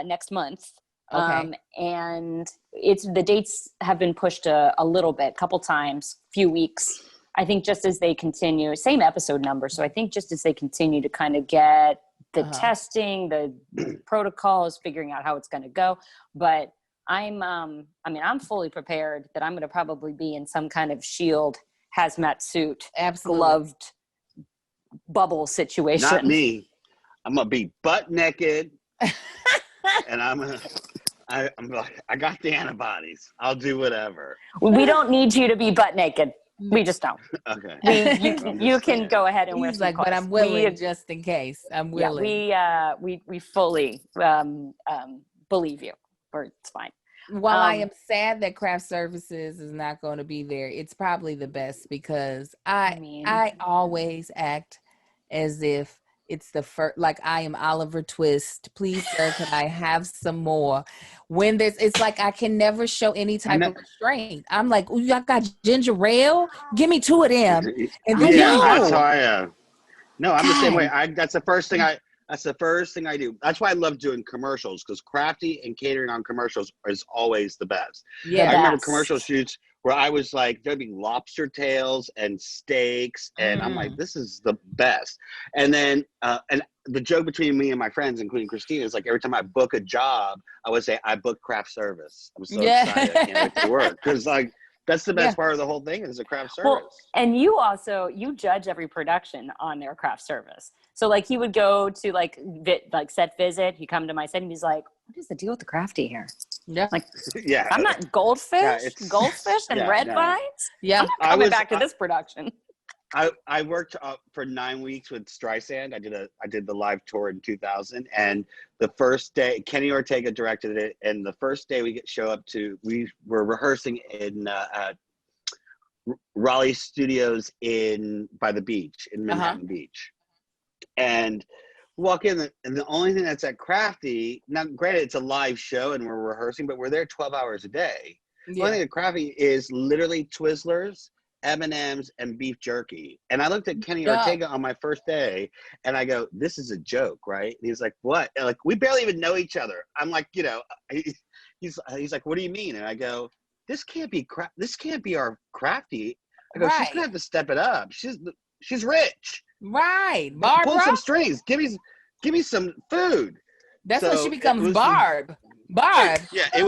next month. Okay. And the dates have been pushed a little bit, couple times, few weeks. I think just as they continue, same episode number. So I think just as they continue to kind of get the testing, the protocols, figuring out how it's going to go. But I'm fully prepared that I'm going to probably be in some kind of shield hazmat suit, gloved bubble situation. Not me. I'm going to be butt naked and I got the antibodies. I'll do whatever. We don't need you to be butt naked. We just don't. Okay. You can go ahead and wear He's some like, clothes. but I'm willing just in case. I'm willing. Yeah, we fully believe you, or it's fine. While I am sad that craft services is not going to be there, it's probably the best because I always act as if it's the first, like I am Oliver Twist. Please, sir, can I have some more? When it's like I can never show any type of restraint. I'm like, oh, y'all got ginger ale? Give me 2 of them. And then that's how I am. No, I'm the same way. That's the first thing I do. That's why I love doing commercials, because crafty and catering on commercials is always the best. Yeah, I remember commercial shoots where I was like, there'd be lobster tails and steaks, and I'm like, this is the best. And then, and the joke between me and my friends, including Christine, is like every time I book a job, I would say, I book craft service. I'm so excited. I can't wait to work. Because like, That's the best part of the whole thing is a craft service. Well, and you judge every production on their craft service. So like he would go to like set visit. He'd come to my set and he's like, "What is the deal with the crafty here?" Yeah. Like, yeah, I'm not goldfish and red vines. Yeah, I'm not coming back to this production. I worked for 9 weeks with Streisand. I did the live tour in 2000, and the first day Kenny Ortega directed it, and the first day we were rehearsing in Raleigh Studios by the beach in Manhattan Beach, and walk in, and the only thing that's at Crafty, now granted it's a live show and we're rehearsing, but we're there 12 hours a day. The only thing at Crafty is literally Twizzlers, M&Ms, and beef jerky. And I looked at Kenny Ortega on my first day and I go, "This is a joke, right?" And he's like, "What?" And like, we barely even know each other. I'm like, he's like, "What do you mean?" And I go, this can't be our Crafty. I go, "She's gonna have to step it up. She's rich." Right. Barbara? Pull some strings. Give me some food. That's when she becomes Barb. Barb. Yeah, it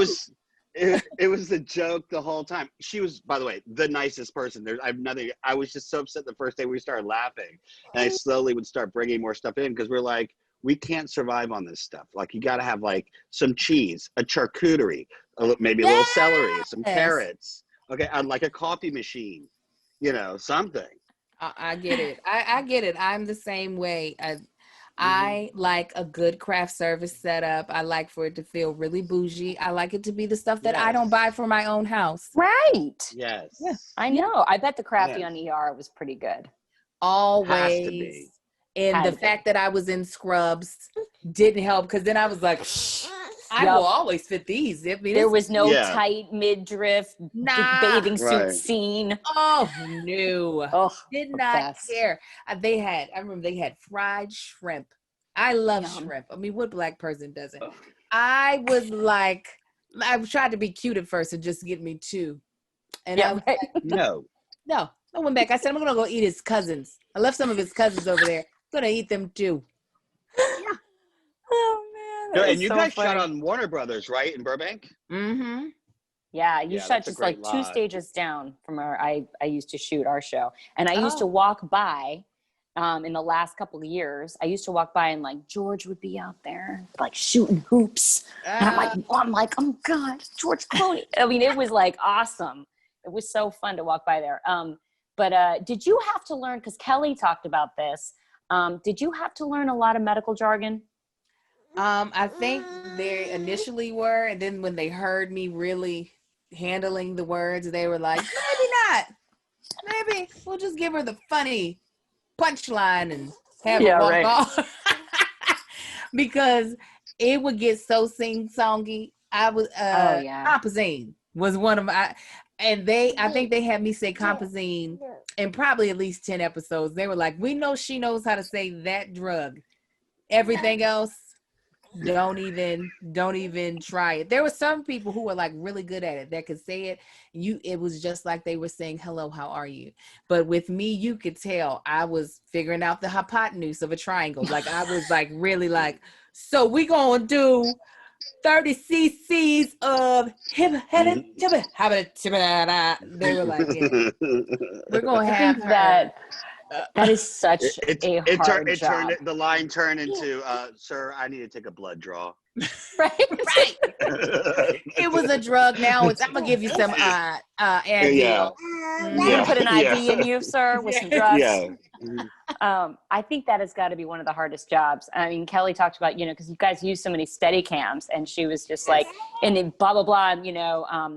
was a joke the whole time. She was, by the way, the nicest person. I was just so upset the first day we started laughing. And I slowly would start bringing more stuff in because we're like, we can't survive on this stuff. Like, you got to have like some cheese, a charcuterie, maybe a little celery, some carrots. Okay, I'd like a coffee machine, something. I get it. I get it. I'm the same way. I like a good craft service setup. I like for it to feel really bougie. I like it to be the stuff that I don't buy for my own house. Right. Yes. Yeah, I know. I bet the Crafty on ER was pretty good. Always. Has to be. And the fact that I was in scrubs didn't help because then I was like, I will always fit these. I mean, there was no tight midriff bathing suit scene. Oh, no. Oh, did not care. I remember they had fried shrimp. I love shrimp. I mean, what black person doesn't? I was like, I tried to be cute at first and just get me two. And I was like, no. I went back. I said, I'm going to go eat his cousins. I left some of his cousins over there. I'm going to eat them too. Oh, man. No, and you guys shot on Warner Brothers, right, in Burbank? Mm-hmm. Yeah, you shot just like 2 stages down from where I used to shoot our show. And I used to walk by in the last couple of years. I used to walk by and like George would be out there like shooting hoops. And I'm like, oh God, George Clooney. I mean, it was like awesome. It was so fun to walk by there. But did you have to learn, because Kelly talked about this, did you have to learn a lot of medical jargon? I think they initially were, and then when they heard me really handling the words, they were like, maybe not. Maybe we'll just give her the funny punchline and have her walk off. Because it would get so sing-songy. I was Compazine was one of my, and I think they had me say Compazine in probably at least 10 episodes. They were like, we know she knows how to say that drug. Everything else, don't even try it. There were some people who were like really good at it that could say it. It was just like they were saying, hello, how are you? But with me, you could tell I was figuring out the hypotenuse of a triangle. Like I was like really like, so we gonna do 30 cc's of they were like, yeah. We're gonna have that. That is such a hard job. The line turned into, sir, I need to take a blood draw. Right. It was a drug. Now I'm gonna give you some Advil. I'm gonna put an IV in you, sir, with some drugs. Yeah. I think that has got to be one of the hardest jobs. I mean, Kelly talked about, because you guys use so many steady cams, and she was just like, and then blah blah blah.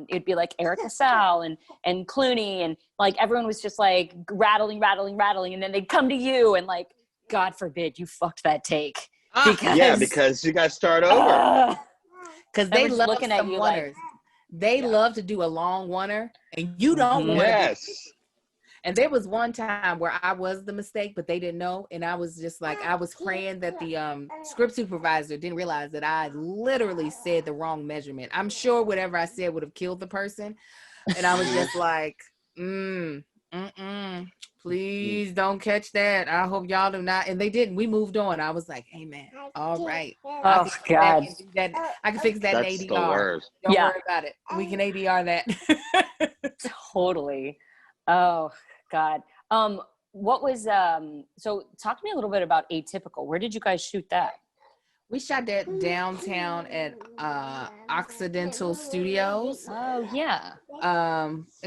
It'd be like Erica Sal and Clooney, and like everyone was just like rattling, and then they'd come to you and like, God forbid you fucked that take. Because you guys start over. Because they love looking at you like, they love to do a long oneer, and you don't want to. And there was one time where I was the mistake, but they didn't know. And I was just like, I was praying that the script supervisor didn't realize that I literally said the wrong measurement. I'm sure whatever I said would have killed the person. And I was just like, please don't catch that. I hope y'all do not. And they didn't. We moved on. I was like, amen. All right. Oh, God. I can fix that in ADR. Don't worry about it. We can ADR that. Totally. Oh God. What was so talk to me a little bit about Atypical. Where did you guys shoot that? We shot that downtown at Occidental Studios. Oh yeah.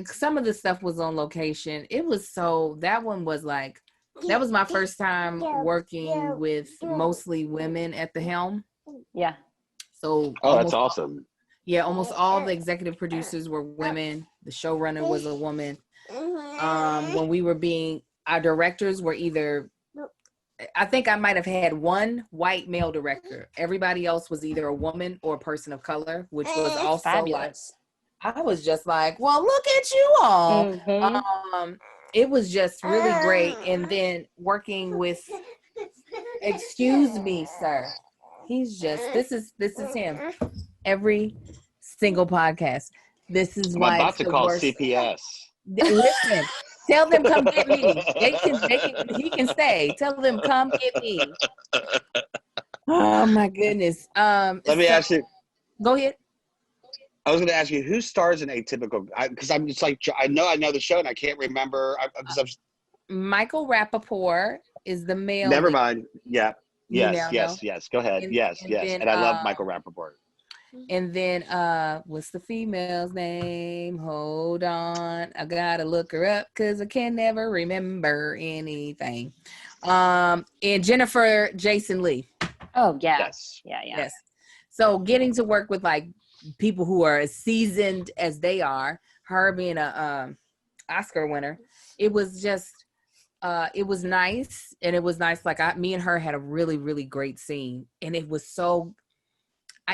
Some of the stuff was on location. That was my first time working with mostly women at the helm. Yeah. So that's awesome. Yeah, almost all the executive producers were women. The showrunner was a woman. When we were our directors were I think I might have had one white male director. Everybody else was either a woman or a person of color, which was also fabulous. I was just like, well, look at you all. Mm-hmm. It was just really great. And then working with, excuse me, sir. He's just, this is him. Every single podcast. This is why I'm about to call CPS. Listen, tell them come get me. He can stay. Tell them come get me. Oh my goodness. Let me ask you. Go ahead. I was going to ask you who stars in Atypical, because I'm just like, I know the show and I can't remember. Michael Rappaport is the male. Never mind. Yeah. Yes. Go ahead. And, yes. Then, and I love Michael Rappaport. And then what's the female's name? Hold on. I gotta look her up because I can never remember anything. And Jennifer Jason Leigh. Oh yeah. Yes. Yes. So getting to work with like people who are as seasoned as they are, her being a Oscar winner, it was just it was nice. And it was nice. Like me and her had a really, really great scene. And it was so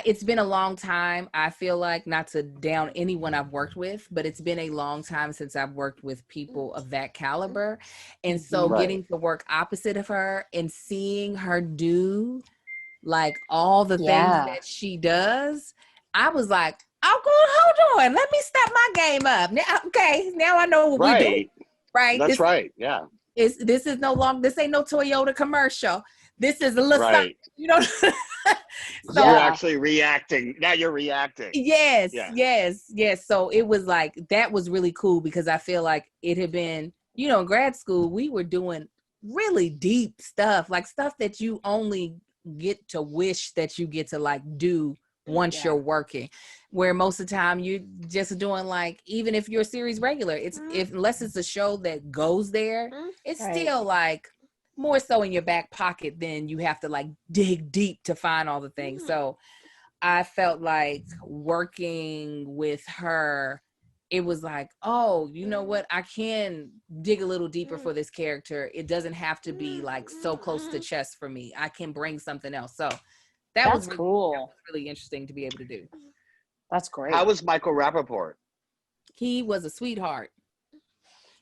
it's been a long time. I feel like, not to down anyone I've worked with, but it's been a long time since I've worked with people of that caliber. And so getting to work opposite of her and seeing her do like all the things that she does, I was like, oh, good, hold on. Let me step my game up. Now I know what we do. Right. That's right. Yeah. This is no longer, this ain't no Toyota commercial. This is a little, you know. So you're actually reacting. Now you're reacting. Yes. So it was like, that was really cool because I feel like it had been, in grad school, we were doing really deep stuff, like stuff that you only get to wish that you get to like do once you're working, where most of the time you're just doing like, even if you're a series regular, unless it's a show that goes there, it's still like more so in your back pocket than you have to like dig deep to find all the things. So I felt like working with her, it was like, oh, you know what? I can dig a little deeper for this character. It doesn't have to be like so close to chest for me. I can bring something else. So that was cool. That was really interesting to be able to do. That's great. How was Michael Rappaport? He was a sweetheart.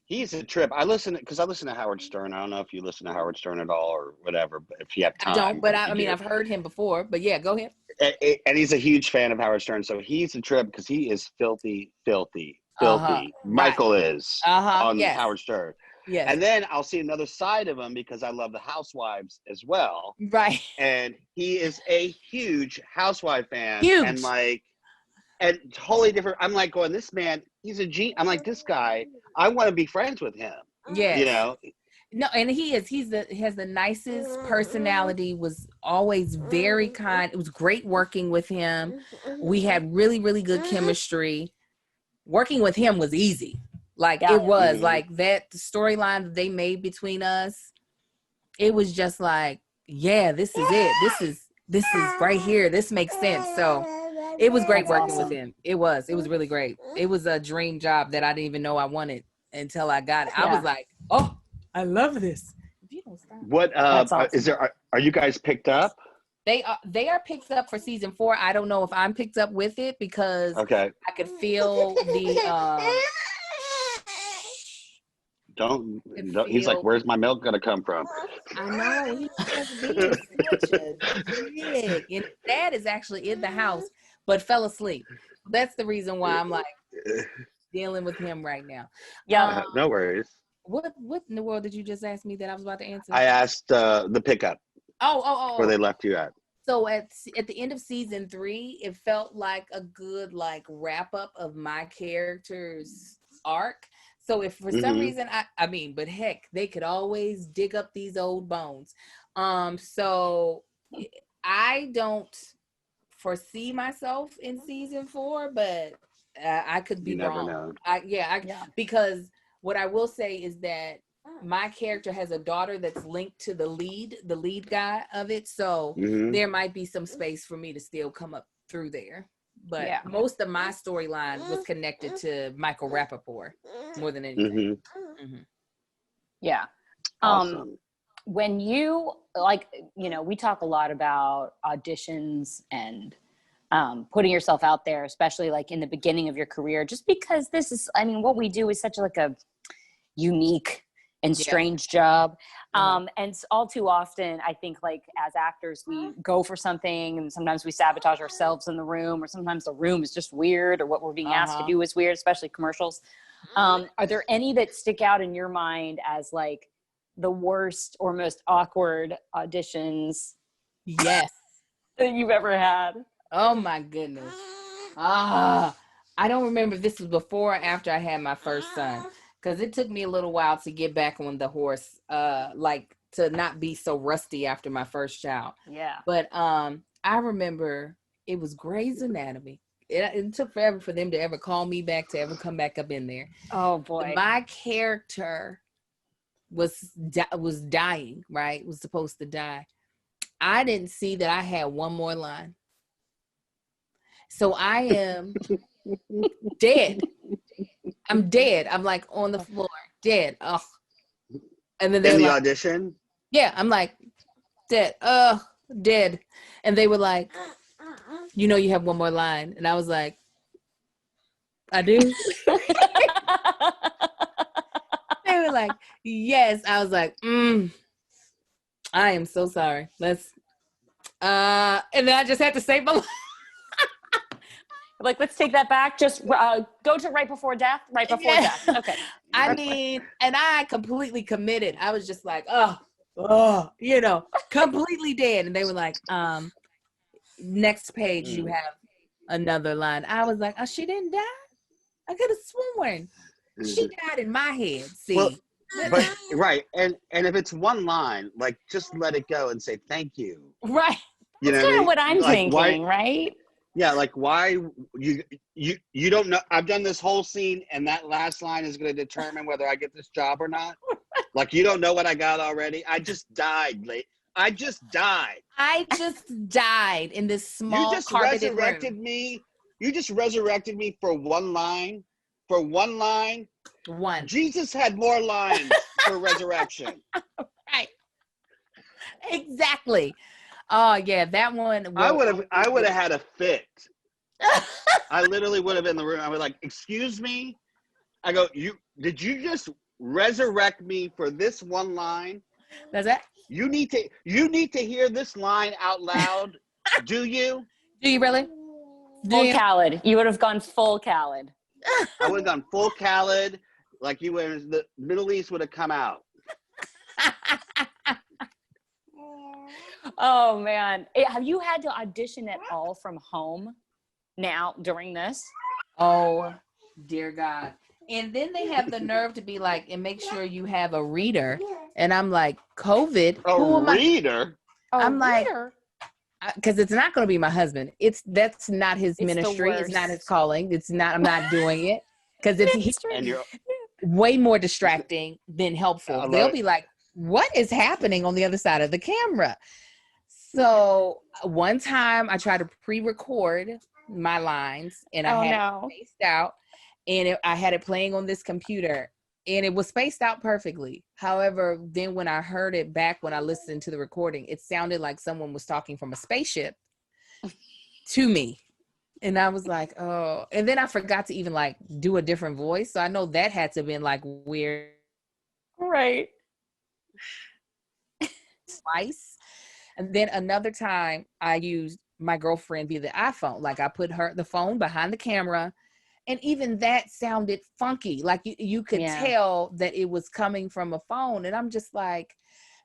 He's a trip. I listen to Howard Stern. I don't know if you listen to Howard Stern at all or whatever, but if you have time. I don't, but I mean, I've heard him before, but yeah, go ahead. And he's a huge fan of Howard Stern. So he's a trip because he is filthy. Michael is on Howard Stern. Yes. And then I'll see another side of him because I love the Housewives as well. Right. And he is a huge Housewife fan. Huge. And totally different. I'm like going, this man, he's a genius. I'm like, this guy, I want to be friends with him. Yeah. No, and he has the nicest personality, was always very kind. It was great working with him. We had really, really good chemistry. Working with him was easy. Like it was like that storyline that they made between us. It was just like, yeah, this is it. This is right here. This makes sense. So it was great working with him. It was really great. It was a dream job that I didn't even know I wanted until I got it. I was like, oh, I love this. If you don't stop. What awesome. Is there? Are you guys picked up? They are picked up for season 4. I don't know if I'm picked up with it because I could feel the. Don't. He's like, where's my milk gonna come from? I know. He's just being such a dick. And Dad is actually in the house, but fell asleep. That's the reason why I'm like dealing with him right now. Yeah. No worries. What in the world did you just ask me that I was about to answer? I asked the pickup. Oh. Where they left you at. So at the end of season 3, it felt like a good like wrap up of my character's arc. So if for some reason, I mean, but heck, they could always dig up these old bones. So I don't foresee myself in season 4, but I could be You never wrong. know. Because what I will say is that my character has a daughter that's linked to the lead guy of it. So there might be some space for me to still come up through there. But most of my storyline was connected to Michael Rappaport more than anything. Yeah. Awesome. When you, like, you know, we talk a lot about auditions and putting yourself out there, especially like in the beginning of your career, just because this is, I mean, what we do is such like a unique and strange job. And all too often, I think, like, as actors, we go for something and sometimes we sabotage ourselves in the room, or sometimes the room is just weird, or what we're being asked to do is weird, especially commercials. Are there any that stick out in your mind as like the worst or most awkward auditions that you've ever had? Oh my goodness. I don't remember if this was before or after I had my first son, because it took me a little while to get back on the horse, like to not be so rusty after my first child. Yeah. But I remember it was Grey's Anatomy. It took forever for them to ever call me back, to ever come back up in there. Oh boy. My character was dying, right? Was supposed to die. I didn't see that I had one more line. So I am dead. I'm dead. I'm like on the floor, dead. Oh. And then In the like, audition? Yeah, I'm like, dead. Dead. And they were like, you know, you have one more line. And I was like, I do? They were like, yes. I was like, I am so sorry. Let's, and then I just had to say my life. Like, let's take that back. Just go to right before death. Right before death. Okay. I mean, and I completely committed. I was just like, you know, completely dead. And they were like, next page, you have another line. I was like, oh, she didn't die? I could have sworn. She died in my head. See? Well, but right. And if it's one line, like, just let it go and say thank you. Right. You That's know kind of what I'm like, thinking, right? Yeah, like, why you don't know? I've done this whole scene, and that last line is going to determine whether I get this job or not. Like, you don't know what I got already. I just died. I just died. I just died in this small carpeted room. You just resurrected me for one line. For one line. One. Jesus had more lines for resurrection. Right. Exactly. Oh yeah, that one. I would have had a fit. I literally would have been in the room. I was like, "Excuse me." I go, did you just resurrect me for this one line? That's it. You need to hear this line out loud. Do you? Do you really? Full Khaled. You would have gone full Khaled. I would have gone full Khaled, like you would. The Middle East would have come out. Oh man, have you had to audition at all from home now during this? Oh dear God. And then they have the nerve to be like, and make sure you have a reader. And I'm like, COVID? A reader? I'm like, because it's not going to be my husband. That's not his ministry. It's not his calling. I'm not doing it. Because he's way more distracting than helpful. They'll be like, what is happening on the other side of the camera? So one time I tried to pre-record my lines, and I had it spaced out, and I had it playing on this computer, and it was spaced out perfectly. However, then when I heard it back, when I listened to the recording, it sounded like someone was talking from a spaceship to me. And I was like, oh, and then I forgot to even like do a different voice. So I know that had to have been like weird. Right. Twice. And then another time I used my girlfriend via the iPhone. Like I put the phone behind the camera, and even that sounded funky. Like you could tell that it was coming from a phone. And I'm just like,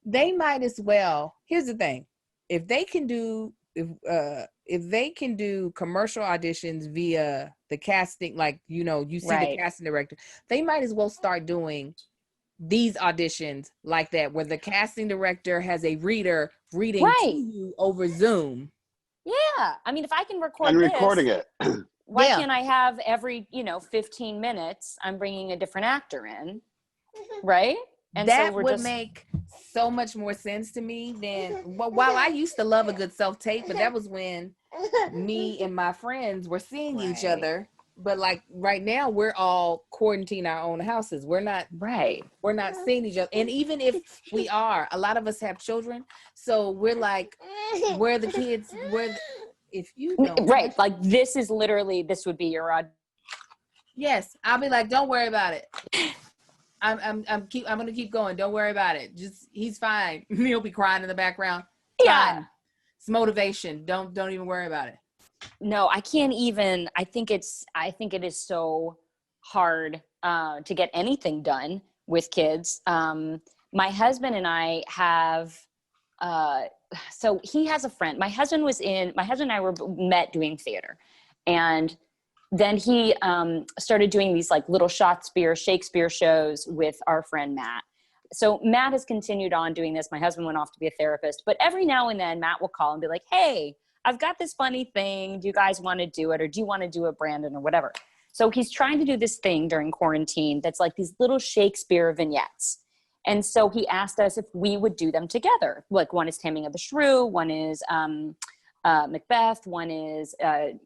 they might as well. Here's the thing. If if they can do commercial auditions via the casting, like, you know, you see Right. the casting director, they might as well start doing these auditions like that, where the casting director has a reader reading to Right. you over Zoom. Yeah. I mean, if I can record And this, recording it. why Yeah. can't I have every, 15 minutes, I'm bringing a different actor in, right? And That so we're would just make so much more sense to me than, well, while I used to love a good self-tape, but that was when me and my friends were seeing each Right. other. But like right now, we're all quarantined our own houses. We're not right. seeing each other. And even if we are, a lot of us have children. So we're like, where the kids, if you don't. Right. Like this would be your odd. Yes. I'll be like, don't worry about it. I'm gonna keep going. Don't worry about it. Just, he's fine. He'll be crying in the background. Yeah. Fine. It's motivation. Don't even worry about it. No, I can't even, I think it is so hard to get anything done with kids. My husband and I have, so he has a friend. My husband and I were met doing theater, and then he started doing these like little Shakespeare shows with our friend Matt. So Matt has continued on doing this. My husband went off to be a therapist, but every now and then Matt will call and be like, hey, I've got this funny thing. Do you guys want to do it? Or do you want to do it, Brandon, or whatever? So he's trying to do this thing during quarantine that's like these little Shakespeare vignettes. And so he asked us if we would do them together. Like one is Taming of the Shrew, one is Macbeth, one is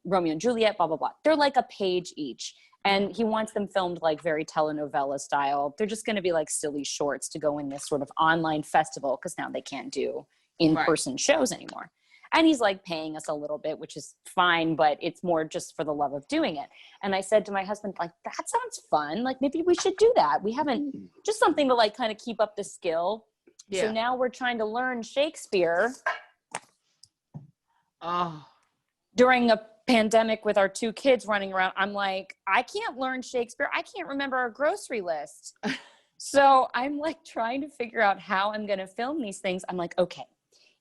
Romeo and Juliet, blah, blah, blah. They're like a page each. And he wants them filmed like very telenovela style. They're just going to be like silly shorts to go in this sort of online festival, because now they can't do in-person shows anymore. And he's like paying us a little bit, which is fine, but it's more just for the love of doing it. And I said to my husband, like, that sounds fun. Like maybe we should do that. We haven't, just something to like kind of keep up the skill. Yeah. So now we're trying to learn Shakespeare. Oh. During a pandemic with our two kids running around. I'm like, I can't learn Shakespeare. I can't remember our grocery list. So I'm like trying to figure out how I'm going to film these things. I'm like, okay.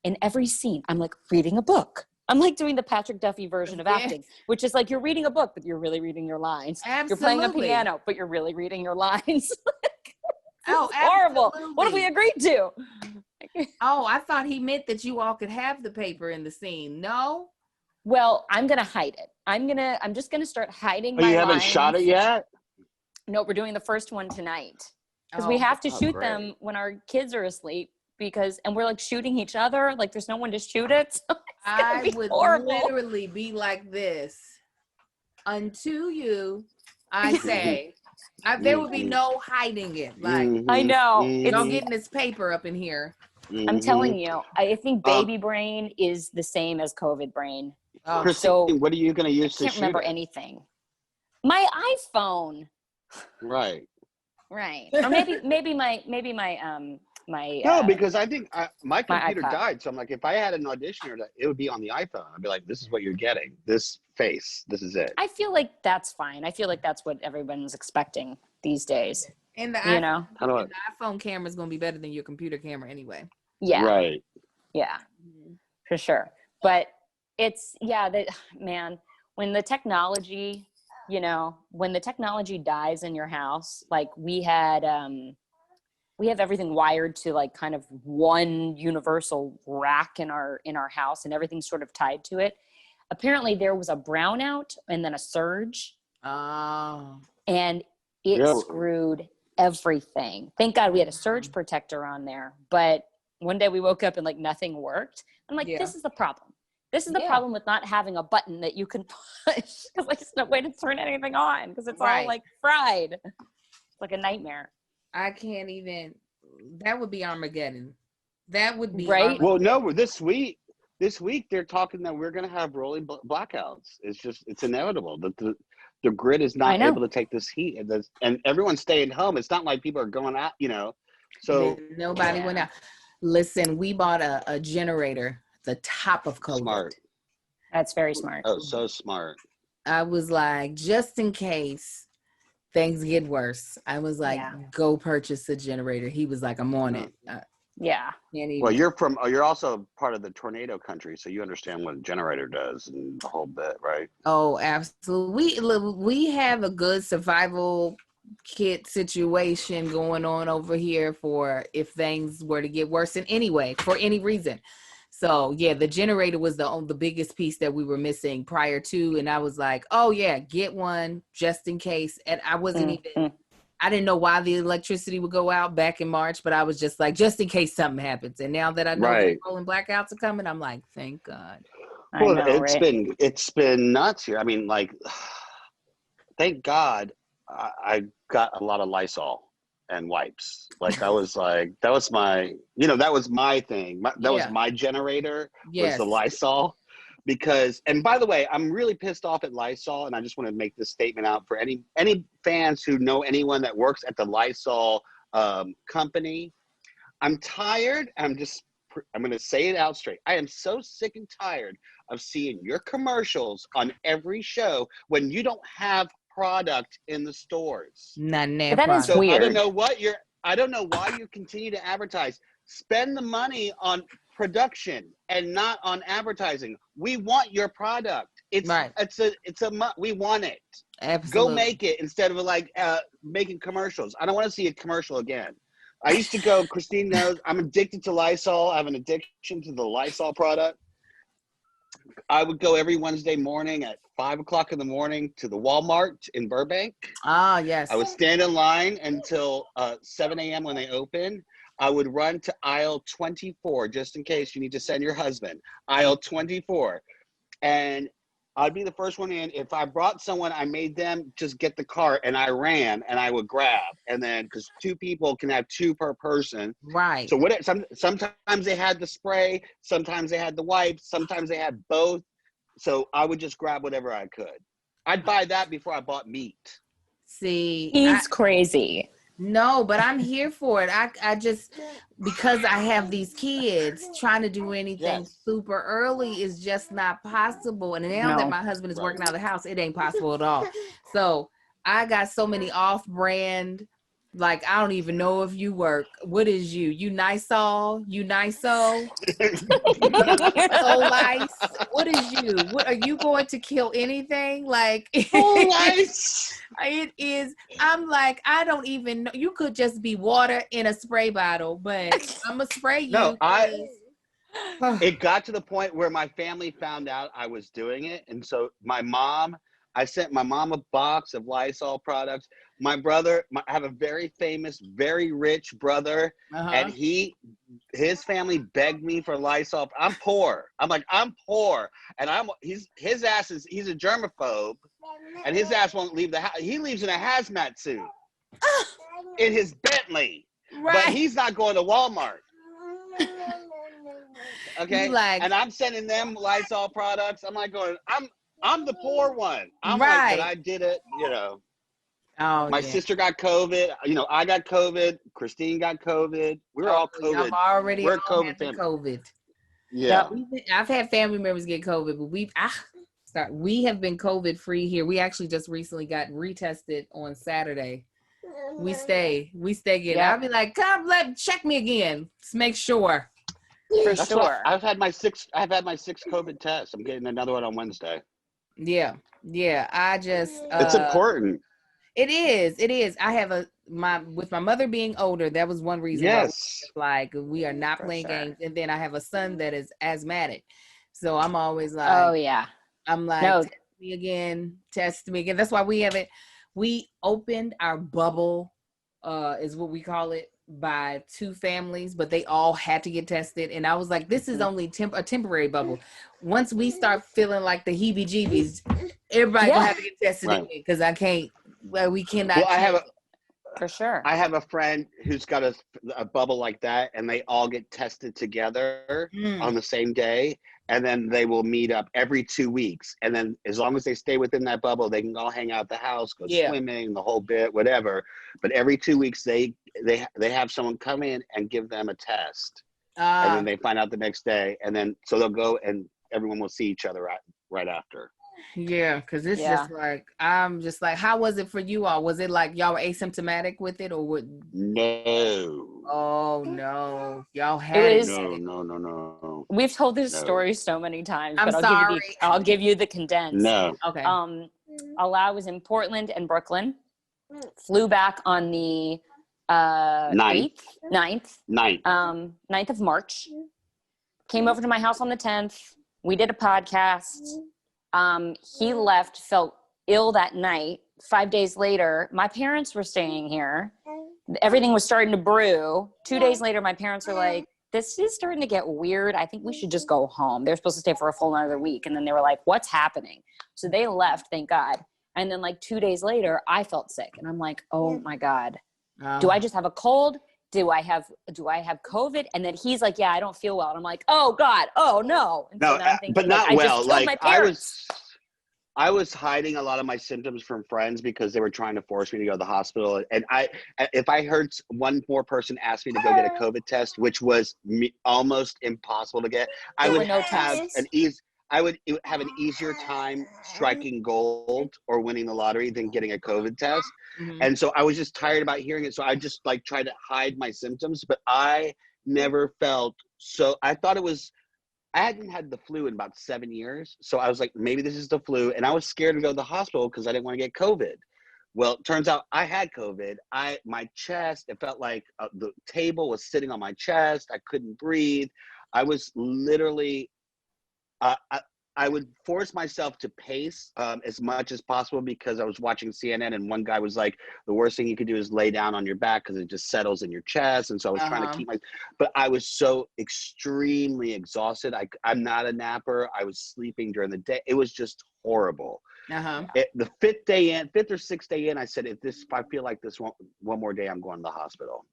In every scene, I'm like reading a book. I'm like doing the Patrick Duffy version of acting, which is like you're reading a book, but you're really reading your lines. Absolutely. You're playing a piano, but you're really reading your lines. Oh, horrible. Absolutely. What have we agreed to? Oh, I thought he meant that you all could have the paper in the scene. No? Well, I'm going to hide it. I'm just going to start hiding my you haven't lines. shot it yet? No, we're doing the first one tonight. Because we have to shoot great. them when our kids are asleep. And we're like shooting each other, like there's no one to shoot it. So I would horrible. literally be like this. Unto you, I say, there would be no hiding it. Like, I know. Don't getting this paper up in here. I'm telling you, I think baby brain is the same as COVID brain. Christine, So what are you going to use to shoot? I can't remember anything. My iPhone. Right. Right. Or maybe my no, because I think my computer iPod. died. So I'm like, if I had an auditioner, it would be on the iPhone. I'd be like, this is what you're getting. This face. This is it. I feel like that's fine. I feel like that's what everyone's expecting these days. And the iPhone camera is going to be better than your computer camera anyway. Yeah. Right. Yeah. For sure. But it's, man, when the technology dies in your house, like we have everything wired to like kind of one universal rack in our house, and everything's sort of tied to it. Apparently there was a brownout and then a surge. Oh. And it screwed everything. Thank God we had a surge protector on there. But one day we woke up and like nothing worked. I'm like, this is the problem. This is the problem with not having a button that you can push, because like there's no way to turn anything on because it's all like fried. It's like a nightmare. I can't even. That would be Armageddon. That would be right. Armageddon. Well, no, this week they're talking that we're going to have rolling blackouts. It's inevitable that the grid is not able to take this heat, and everyone's staying home. It's not like people are going out, So nobody went out. Listen, we bought a generator at the top of COVID. Smart. That's very smart. Oh, so smart. I was like, just in case things get worse, I was like, go purchase a generator. He was like, I'm on it. Yeah. Can't even. Well, you're also part of the tornado country, so you understand what a generator does and the whole bit, right? Oh, absolutely. We have a good survival kit situation going on over here for if things were to get worse in any way, for any reason. So yeah, the generator was the biggest piece that we were missing prior to, and I was like, oh yeah, get one just in case. And I wasn't even, I didn't know why the electricity would go out back in March, but I was just like, just in case something happens. And now that I know that rolling blackouts are coming, I'm like, thank God. Well, it's been nuts here. I mean, like, thank God I got a lot of Lysol and wipes. Like that was my, that was my thing. That was my generator, was the Lysol. Because, and by the way, I'm really pissed off at Lysol, and I just want to make this statement out for any fans who know anyone that works at the Lysol company. I'm tired. I'm going to say it out straight. I am so sick and tired of seeing your commercials on every show when you don't have product in the stores. That is so weird. I don't know why you continue to advertise. Spend the money on production and not on advertising. We want your product. We want it. Absolutely. Go make it instead of making commercials. I don't want to see a commercial again. I used to go, Christine knows, I'm addicted to Lysol. I have an addiction to the Lysol product. I would go every Wednesday morning at 5 o'clock in the morning to the Wal-Mart in Burbank. Ah, yes. I would stand in line until 7 a.m. when they open. I would run to aisle 24 just in case you need to send your husband. Aisle 24. And I'd be the first one in. If I brought someone, I made them just get the cart, and I ran and I would grab. And then, because 2 people can have 2 per person. Right. So sometimes they had the spray, sometimes they had the wipes, sometimes they had both. So I would just grab whatever I could. I'd buy that before I bought meat. See, he's crazy. No, but I'm here for it. I just, because I have these kids, trying to do anything super early is just not possible. And now that my husband is working out of the house, it ain't possible at all. So I got so many off-brand, like, I don't even know if you work. What is you? You Lysol? You Lysol? Lice? What is you? What are you going to kill anything? Like, it is. I'm like, I don't even know. You could just be water in a spray bottle, but I'm gonna spray you. No, it got to the point where my family found out I was doing it, and so I sent my mom a box of Lysol products. My brother, I have a very famous, very rich brother, and his family begged me for Lysol. I'm poor. I'm poor, and he's a germaphobe, and his ass won't leave the house. He leaves in a hazmat suit in his Bentley, but he's not going to Wal-Mart. Okay, and I'm sending them Lysol products. I'm like going, I'm the poor one. I'm like, but I did it, Oh, my sister got COVID. I got COVID. Christine got COVID. We're all COVID. We're COVID family. COVID. Yeah. I've had family members get COVID, but we have been COVID free here. We actually just recently got retested on Saturday. We stay again. I'll be like, come check me again. Let's make sure. For sure. I've had my sixth COVID test. I'm getting another one on Wednesday. Yeah. I just it's important. It is. I have with my mother being older, that was one reason why we are not playing games. And then I have a son that is asthmatic. So I'm always like, oh yeah. I'm like, test me again. That's why we opened our bubble, is what we call it, by 2 families, but they all had to get tested. And I was like, this is only a temporary bubble. Once we start feeling like the heebie-jeebies, everybody gonna have to get tested again, because we cannot. Well, for sure. I have a friend who's got a bubble like that, and they all get tested together on the same day, and then they will meet up every 2 weeks. And then as long as they stay within that bubble, they can all hang out at the house, go swimming, the whole bit, whatever. But every 2 weeks, they have someone come in and give them a test. And then they find out the next day. And then, so they'll go and everyone will see each other right after. Yeah, because it's just like, I'm just like, how was it for you all? Was it like y'all were asymptomatic with it, or what? No. Oh, no. Y'all had was- it. No. We've told this No. story so many times, I'm but sorry. I'll give you the condensed. No. Okay. Alaa was in Portland and Brooklyn, flew back on the 9th of March, came over to my house on the 10th. We did a podcast. He left, felt ill that night. 5 days later, my parents were staying here. Everything was starting to brew. 2 days later, my parents were like, this is starting to get weird. I think we should just go home. They're supposed to stay for a full another week. And then they were like, what's happening? So they left, thank God. And then like 2 days later, I felt sick. And I'm like, oh my God, do I just have a cold? Do I have COVID? And then he's like, yeah, I don't feel well. And I'm like, oh God, oh no. And so No, now I'm thinking, but not like, well. I just killed my parents. I was hiding a lot of my symptoms from friends because they were trying to force me to go to the hospital. And if I heard one more person ask me to go get a COVID test, which was almost impossible to get, I would have an easier time striking gold or winning the lottery than getting a COVID test. Mm-hmm. And so I was just tired about hearing it. So I just like tried to hide my symptoms, but I never felt so. I hadn't had the flu in about 7 years. So I was like, maybe this is the flu. And I was scared to go to the hospital because I didn't want to get COVID. Well, it turns out I had COVID. My chest, it felt like the table was sitting on my chest. I couldn't breathe. I was literally, I would force myself to pace as much as possible because I was watching CNN and one guy was like, the worst thing you could do is lay down on your back because it just settles in your chest. And so I was trying to keep but I was so extremely exhausted. I'm not a napper. I was sleeping during the day. It was just horrible. The fifth or sixth day in, I said, if I feel like this one more day, I'm going to the hospital.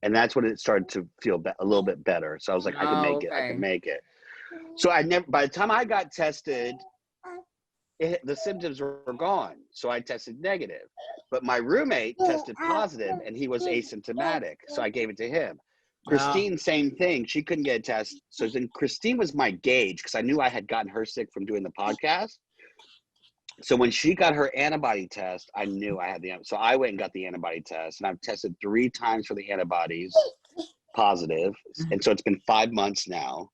And that's when it started to feel a little bit better. So I was like, I can make it. I can make it. So by the time I got tested, the symptoms were gone. So I tested negative. But my roommate tested positive and he was asymptomatic. So I gave it to him. Christine, same thing. She couldn't get a test. So then Christine was my gauge because I knew I had gotten her sick from doing the podcast. So when she got her antibody test, I knew I had so I went and got the antibody test and I've tested 3 times for the antibodies positive. And so it's been 5 months now.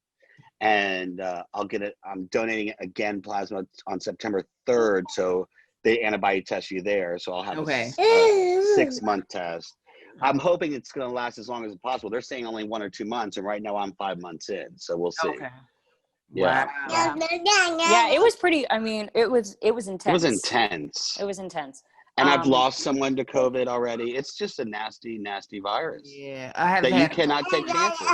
And I'll get it. I'm donating again plasma on September 3rd. So they antibody test you there. So I'll have a 6-month test. I'm hoping it's going to last as long as possible. They're saying only 1 or 2 months. And right now I'm 5 months in. So we'll see. Okay. Yeah. Wow. Yeah, it was pretty, I mean, it was intense. It was intense. It was intense. And I've lost someone to COVID already. It's just a nasty, nasty virus. Yeah, I have. You cannot take chances.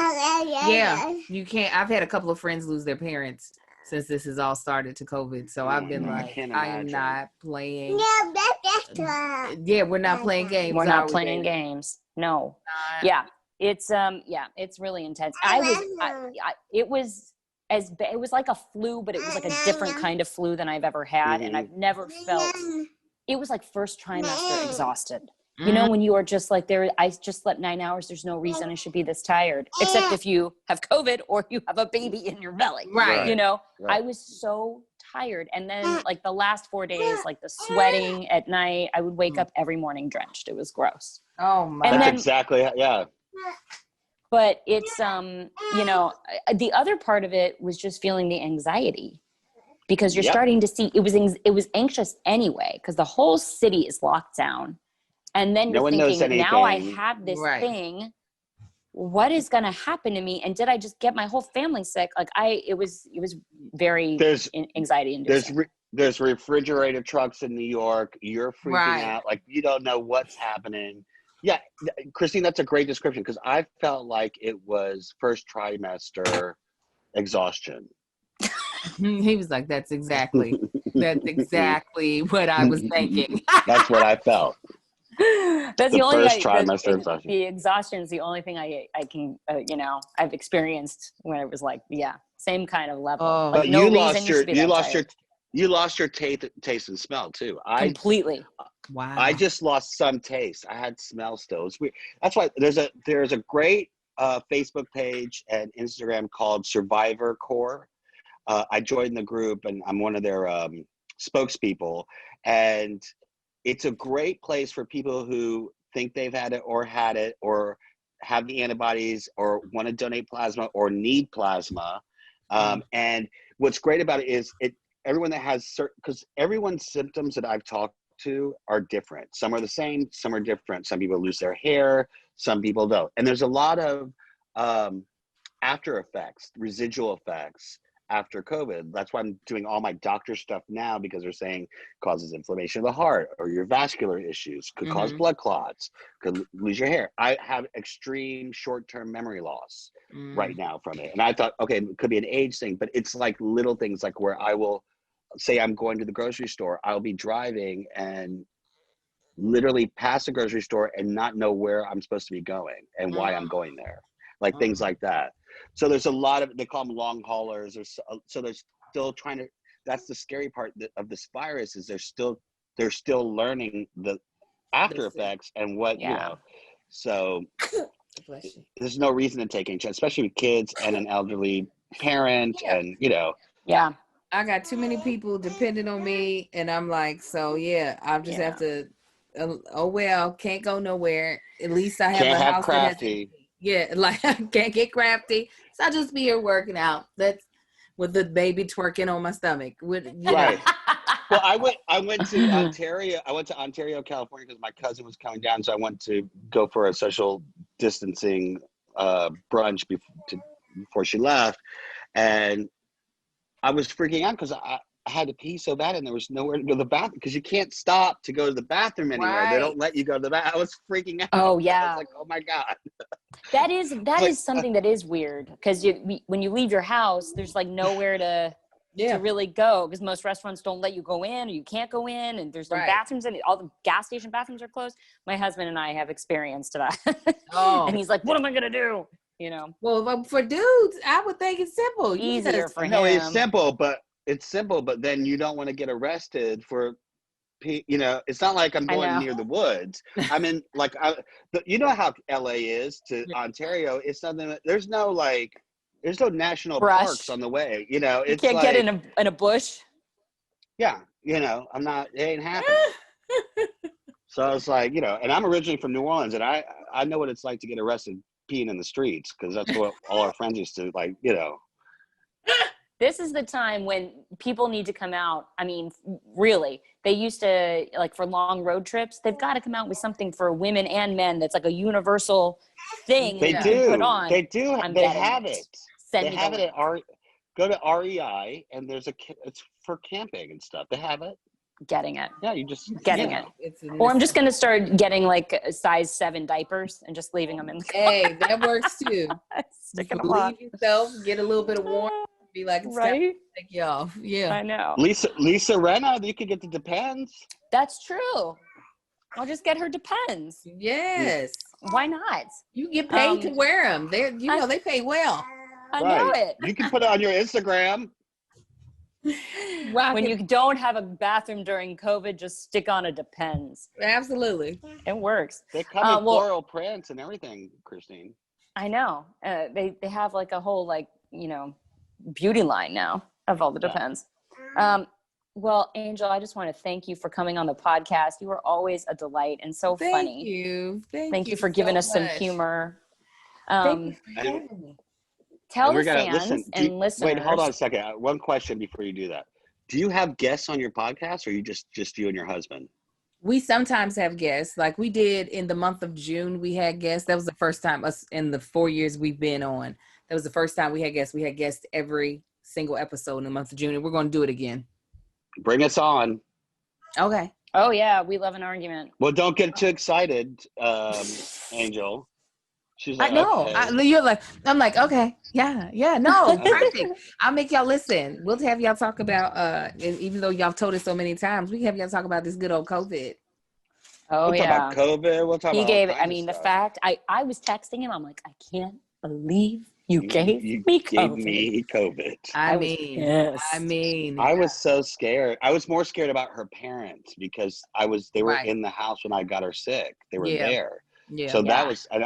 Yeah, you can't. I've had a couple of friends lose their parents since this has all started to COVID. So I've been like, I am not playing. Yeah, we're not playing games. We're not playing games. No. Yeah, it's really intense. It was like a flu, but it was like a different kind of flu than I've ever had, and I've never felt. It was like first trimester exhausted. You know, when you are just like I just slept 9 hours. There's no reason I should be this tired, except if you have COVID or you have a baby in your belly. Right. You know, I was so tired. And then like the last 4 days, like the sweating at night, I would wake up every morning drenched. It was gross. Oh my. And that's exactly, yeah. But it's, you know, the other part of it was just feeling the anxiety. Because you're starting to see, it was anxious anyway, because the whole city is locked down. And then you're thinking, now I have this thing. What is going to happen to me? And did I just get my whole family sick? Like it was very anxiety inducing. There's refrigerator trucks in New York. You're freaking out. Like you don't know what's happening. Yeah. Christine, that's a great description because I felt like it was first trimester exhaustion. He was like, that's exactly what I was thinking. That's what I felt. That's the only first trimester exhaustion. The exhaustion is the only thing I can, you know, I've experienced when it was like, same kind of level. Oh, like, but no you lost your taste and smell too. Completely. Wow. I just lost some taste. I had smell still. It's weird. That's why there's a great Facebook page and Instagram called Survivor Corps. I joined the group and I'm one of their spokespeople, and it's a great place for people who think they've had it or have the antibodies or want to donate plasma or need plasma. And what's great about it is everyone that has certain, because everyone's symptoms that I've talked to are different. Some are the same, some are different. Some people lose their hair, some people don't. And there's a lot of after effects, residual effects after COVID. That's why I'm doing all my doctor stuff now, because they're saying causes inflammation of the heart, or your vascular issues, could cause blood clots, could lose your hair. I have extreme short-term memory loss right now from it. And I thought, okay, it could be an age thing, but it's like little things, like where I will say I'm going to the grocery store, I'll be driving and literally pass the grocery store and not know where I'm supposed to be going and why I'm going there. Like things like that. So there's a lot of, they call them long haulers, or so they're still trying to, that's the scary part of this virus, is they're still learning the after effects and what, you know, so there's no reason to take any chance, especially with kids and an elderly parent and, you know. Yeah. I got too many people depending on me, and I'm like, so yeah, I'll just have to, oh well, can't go nowhere. At least I have a house crafty. That has, like I can't get crafty. So I'll just be here working out. That's with the baby twerking on my stomach. With, right. Well, I went to Ontario. I went to Ontario, California, because my cousin was coming down. So I went to go for a social distancing brunch before she left. And I was freaking out because I had to pee so bad, and there was nowhere to go to the bathroom, because you can't stop to go to the bathroom anywhere. Right. They don't let you go to the bathroom. I was freaking out. Oh yeah. I was like, oh my God. That is something that is weird, because when you leave your house, there's like nowhere to really go, because most restaurants don't let you go in, or you can't go in, and there's no bathrooms in it. All the gas station bathrooms are closed. My husband and I have experienced that. And he's like, what am I gonna do? You know. Well, for dudes, I would think it's simple. Easier for him. No, it's simple, but then you don't want to get arrested for, you know, it's not like I'm going near the woods. I'm in, like, you know how LA is to Ontario. It's something, there's no national parks on the way, you know. You can't get in a bush. Yeah, you know, it ain't happening. So I was like, you know, and I'm originally from New Orleans, and I know what it's like to get arrested peeing in the streets, because that's what all our friends used to, like, you know. This is the time when people need to come out. I mean, really, they used to, like, for long road trips, they've got to come out with something for women and men that's like a universal thing. They do. Put on. They do. They have it. They have it at go to REI, and it's for camping and stuff. They have it. Getting it. Yeah, you just getting it. Or I'm just going to start getting like size 7 diapers and just leaving them in the car. Hey, that works too. Sticking them on. Leave yourself, get a little bit of warmth, be like, it's time to take you off. Yeah. I know. Lisa Rinna, you could get the Depends. That's true. I'll just get her Depends. Yes. Why not? You get paid to wear them. They pay well. I know it. You can put it on your Instagram. When you don't have a bathroom during COVID, just stick on a Depends. Absolutely. It works. They come in floral prints and everything, Christine. I know. They have like a whole, like, you know, beauty line now of all the Depends. Well, Angel, I just want to thank you for coming on the podcast. You were always a delight and so funny. Thank you for giving us some humor. Thank you for having me. Tell the fans and listeners. Wait, hold on a second. One question before you do that. Do you have guests on your podcast, or are you just you and your husband? We sometimes have guests. Like we did in the month of June, we had guests. That was the first time us in the 4 years we've been on. That was the first time we had guests. We had guests every single episode in the month of June, and we're going to do it again. Bring us on. Okay. Oh, yeah. We love an argument. Well, don't get too excited, Angel. She's like, I know. Okay. You're like, I'm like, okay, yeah, no, perfect. I'll make y'all listen. We'll have y'all talk about, and even though y'all told us so many times, we can have y'all talk about this good old COVID. Oh, we'll talk about COVID. We'll talk about the fact, I was texting him. I'm like, I can't believe you gave me COVID. I mean, I was so scared. I was more scared about her parents, because they were in the house when I got her sick. They were there. Yeah. So that was, and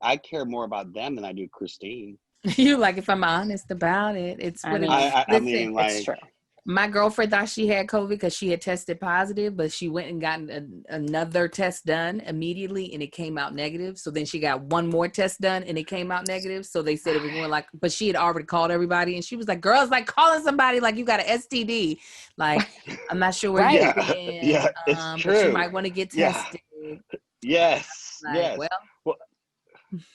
I care more about them than I do Christine. You like, if I'm honest about it, it's what I mean, like, it's true. My girlfriend thought she had COVID because she had tested positive, but she went and got another test done immediately and it came out negative. So then she got one more test done and it came out negative. So they said it was more like, but she had already called everybody and she was like, girls, like calling somebody like you got an STD. Like, I'm not sure where you've been. Yeah, it's true. But you might want to get tested. Yes. Like, yes. Well,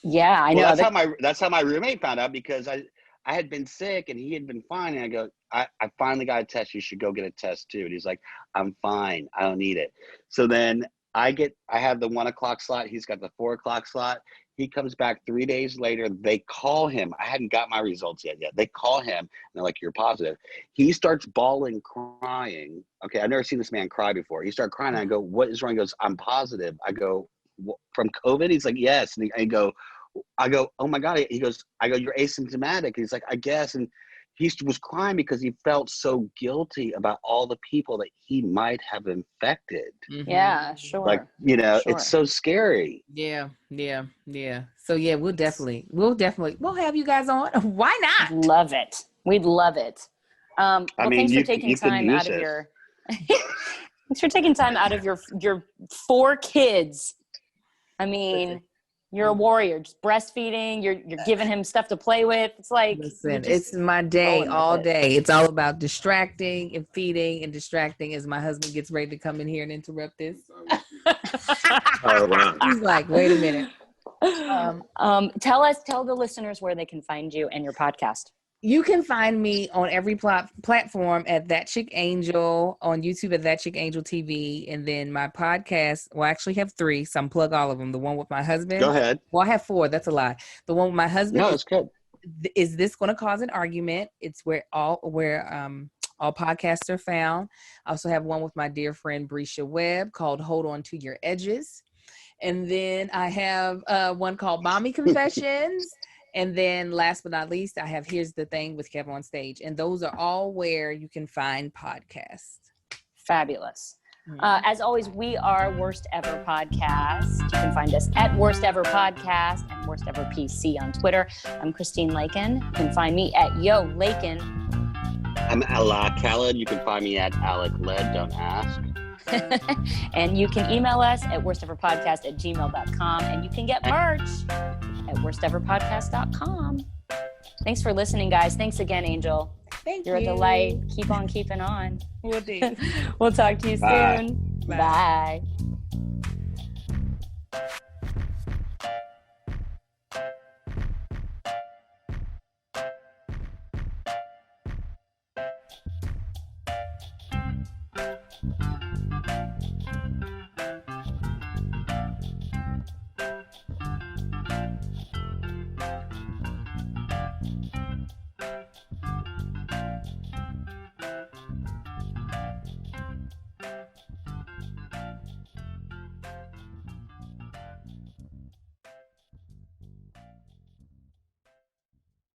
yeah, I know. That's how my roommate found out, because I had been sick and he had been fine. And I go, I finally got a test. You should go get a test too. And he's like, I'm fine. I don't need it. So then I have the 1 o'clock slot. He's got the 4 o'clock slot. He comes back 3 days later. They call him. I hadn't got my results yet. They call him. And they're like, you're positive. He starts bawling, crying. Okay, I've never seen this man cry before. He started crying. And I go, what is wrong? He goes, I'm positive. I go, from COVID? He's like, yes. And I go, oh my God. He goes, you're asymptomatic. He's like, I guess. And he was crying because he felt so guilty about all the people that he might have infected. Mm-hmm. Yeah, sure. Like, sure. It's so scary. Yeah. So yeah, we'll have you guys on. Why not? Love it. We'd love it. Well, thanks for taking time out of your thanks for taking time out of your 4 kids. I mean, you're a warrior, just breastfeeding, you're giving him stuff to play with. It's like, listen, it's my day all day. It's all about distracting and feeding and distracting as my husband gets ready to come in here and interrupt this. Oh, wow. He's like, wait a minute. Tell the listeners where they can find you and your podcast. You can find me on every platform at That Chick Angel, on YouTube at That Chick Angel TV, and then my podcast. Well, I actually have 3, so I'm plug all of them. The one with my husband. Go ahead. Well, I have 4. That's a lie. The one with my husband. No, it's good. Is This Going to Cause an Argument? It's where all podcasts are found. I also have one with my dear friend Brescia Webb called Hold On to Your Edges, and then I have one called Mommy Confessions. And then last but not least, I have Here's the Thing with Kev on Stage. And those are all where you can find podcasts. Fabulous. As always, we are Worst Ever Podcast. You can find us at Worst Ever Podcast and Worst Ever PC on Twitter. I'm Christine Lakin. You can find me at Yo Lakin. I'm Alaa Khaled. You can find me at Alaa Khaled. Don't ask. And you can email us at worsteverpodcast@gmail.com. And you can get merch at worsteverpodcast.com. Thanks for listening, guys. Thanks again, Angel. Thank You're you. a delight. Keep on keeping on. Will do. We'll talk to you Bye. soon. Bye.